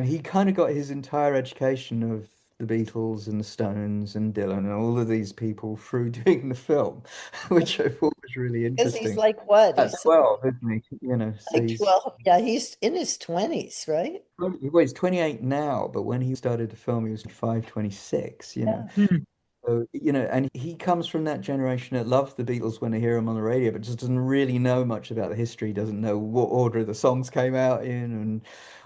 Speaker 3: he kind of got his entire education of the Beatles and the Stones and Dylan and all of these people through doing the film, which I thought was really
Speaker 5: Because he's
Speaker 3: interesting.
Speaker 5: like what?
Speaker 3: At
Speaker 5: He's
Speaker 3: 12, isn't he? So
Speaker 5: like 12. Yeah, he's in his 20s, right?
Speaker 3: he's 28 now, but when he started the film, he was 5, 26.
Speaker 5: Yeah.
Speaker 4: mm.
Speaker 3: So, and he comes from that generation that loved the Beatles when they hear them on the radio, but just doesn't really know much about the history, doesn't know what order the songs came out in and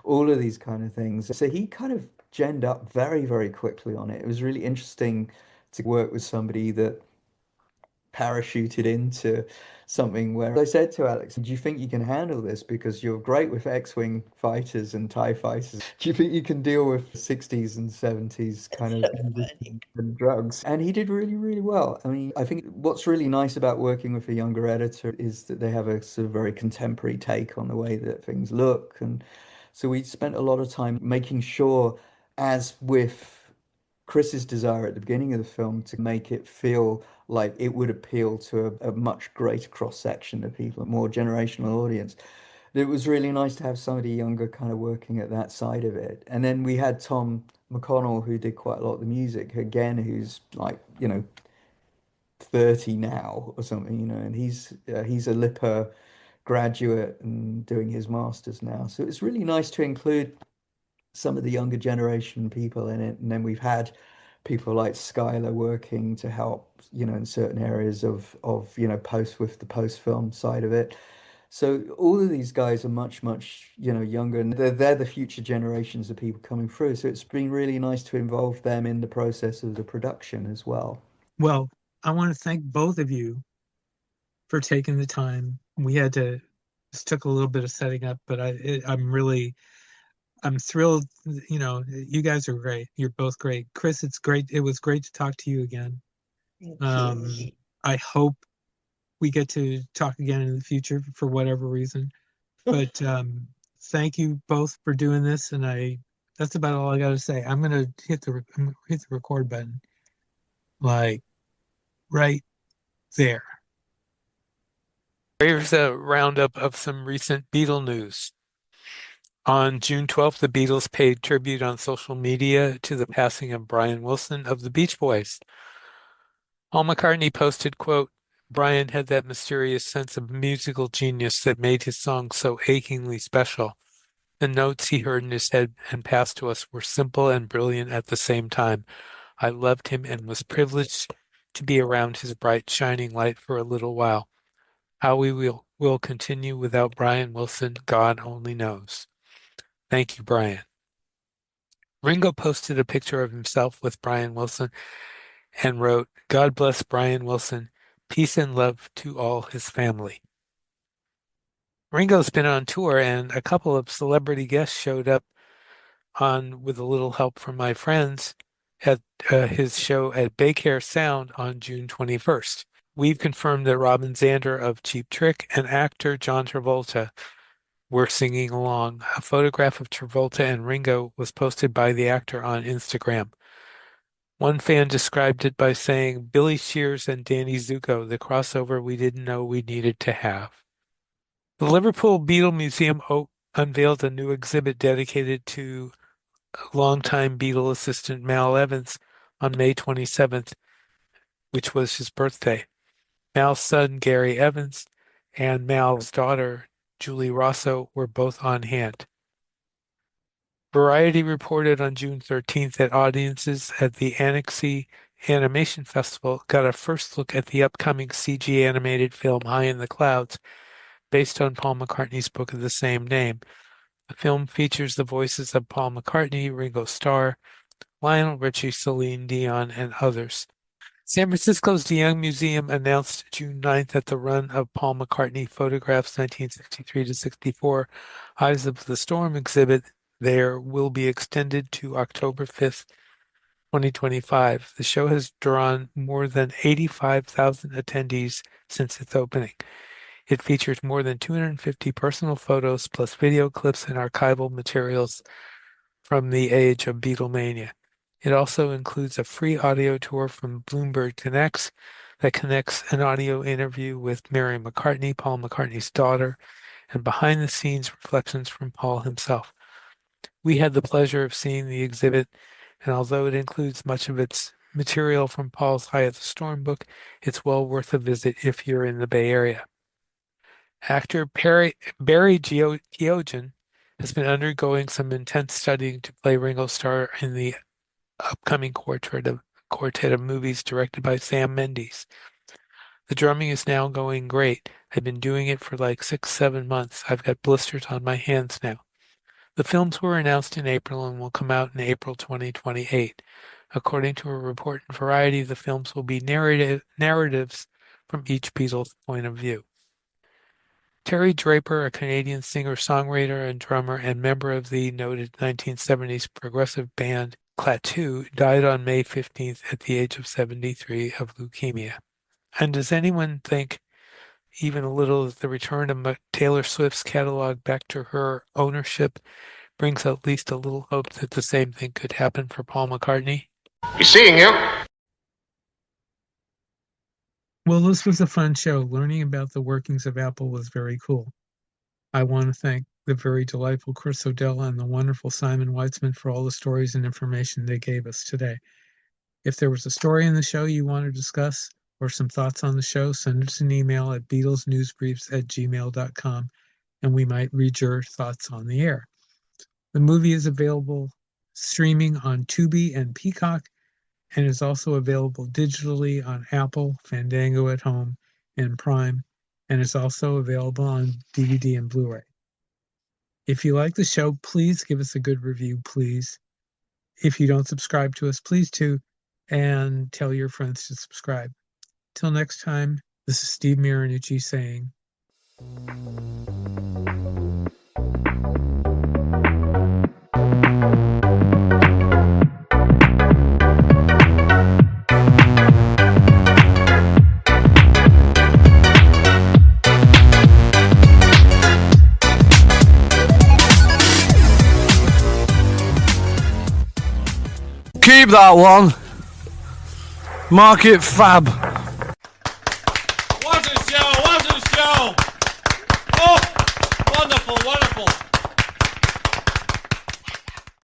Speaker 3: all of these kind of things. So he kind of genned up very, very quickly on it. It was really interesting to work with somebody that parachuted into something where I said to Alex, do you think you can handle this? Because you're great with X-Wing fighters and TIE fighters. Do you think you can deal with 60s and 70s kind
Speaker 5: It's
Speaker 3: of
Speaker 5: so funny.
Speaker 3: musicians and drugs? And he did really, really well. I mean, I think what's really nice about working with a younger editor is that they have a sort of very contemporary take on the way that things look. And so we spent a lot of time making sure, as with Chris's desire at the beginning of the film to make it feel like it would appeal to a much greater cross section of people, a more generational audience. It was really nice to have somebody younger kind of working at that side of it. And then we had Tom McConnell, who did quite a lot of the music, again, who's like, 30 now or something, and he's a Lipper graduate and doing his master's now. So it's really nice to include some of the younger generation people in it. And then we've had people like Skylar working to help, in certain areas of post with the post film side of it. So all of these guys are much, much, younger, and they're the future generations of people coming through. So it's been really nice to involve them in the process of the production as well.
Speaker 4: Well, I want to thank both of you for taking the time. This took a little bit of setting up, but I'm thrilled. You guys are great. You're both great. Chris, it's great. It was great to talk to you again.
Speaker 5: Thank you.
Speaker 4: Um, I hope we get to talk again in the future for whatever reason. But thank you both for doing this. And that's about all I got to say. I'm gonna hit the record button, like right there. Here's a roundup of some recent Beatle news. On June 12th, the Beatles paid tribute on social media to the passing of Brian Wilson of the Beach Boys. Paul McCartney posted, quote, Brian had that mysterious sense of musical genius that made his songs so achingly special. The notes he heard in his head and passed to us were simple and brilliant at the same time. I loved him and was privileged to be around his bright, shining light for a little while. How we will continue without Brian Wilson, God only knows. Thank you, Brian. Ringo posted a picture of himself with Brian Wilson and wrote, "God bless Brian Wilson. Peace and love to all his family." Ringo's been on tour, and a couple of celebrity guests showed up on with a little help from my friends at his show at Baycare Sound on June 21st. We've confirmed that Robin Zander of Cheap Trick and actor John Travolta were singing along. A photograph of Travolta and Ringo was posted by the actor on Instagram. One fan described it by saying, "Billy Shears and Danny Zuko, the crossover we didn't know we needed to have." The Liverpool Beatle Museum unveiled a new exhibit dedicated to longtime Beatle assistant Mal Evans on May 27th, which was his birthday. Mal's son, Gary Evans, and Mal's daughter, Julie Rosso, were both on hand. Variety reported on June 13th that audiences at the Annecy Animation Festival got a first look at the upcoming CG animated film High in the Clouds, based on Paul McCartney's book of the same name. The film features the voices of Paul McCartney, Ringo Starr, Lionel Richie, Celine Dion, and others. San Francisco's De Young Museum announced June 9th that the run of Paul McCartney photographs 1963 to 64 Eyes of the Storm exhibit there will be extended to October 5th, 2025. The show has drawn more than 85,000 attendees since its opening. It features more than 250 personal photos plus video clips and archival materials from the age of Beatlemania. It also includes a free audio tour from Bloomberg Connects that connects an audio interview with Mary McCartney, Paul McCartney's daughter, and behind-the-scenes reflections from Paul himself. We had the pleasure of seeing the exhibit, and although it includes much of its material from Paul's High of the Storm book, it's well worth a visit if you're in the Bay Area. Actor Barry Keoghan has been undergoing some intense studying to play Ringo Starr in the upcoming quartet of movies directed by Sam Mendes. The drumming is now going great. I've been doing it for like 6-7 months. I've got blisters on my hands now. The films were announced in April and will come out in April 2028. According to a report in Variety, the films will be narratives from each Beatles' point of view. Terry Draper, a Canadian singer-songwriter and drummer and member of the noted 1970s progressive band Klaatu, died on May 15th at the age of 73 of leukemia. And does anyone think even a little that the return of Taylor Swift's catalog back to her ownership brings at least a little hope that the same thing could happen for Paul McCartney?
Speaker 6: He's seeing you.
Speaker 4: Well, this was a fun show. Learning about the workings of Apple was very cool. I want to thank the very delightful Chris O'Dell and the wonderful Simon Weitzman for all the stories and information they gave us today. If there was a story in the show you want to discuss or some thoughts on the show, send us an email at BeatlesNewsbriefs@gmail.com and we might read your thoughts on the air. The movie is available streaming on Tubi and Peacock, and is also available digitally on Apple, Fandango at Home, and Prime, and is also available on DVD and Blu-ray. If you like the show, please give us a good review, please. If you don't subscribe to us, please do, and tell your friends to subscribe. Till next time, this is Steve Marinucci saying,
Speaker 2: Keep that one. Mark it fab.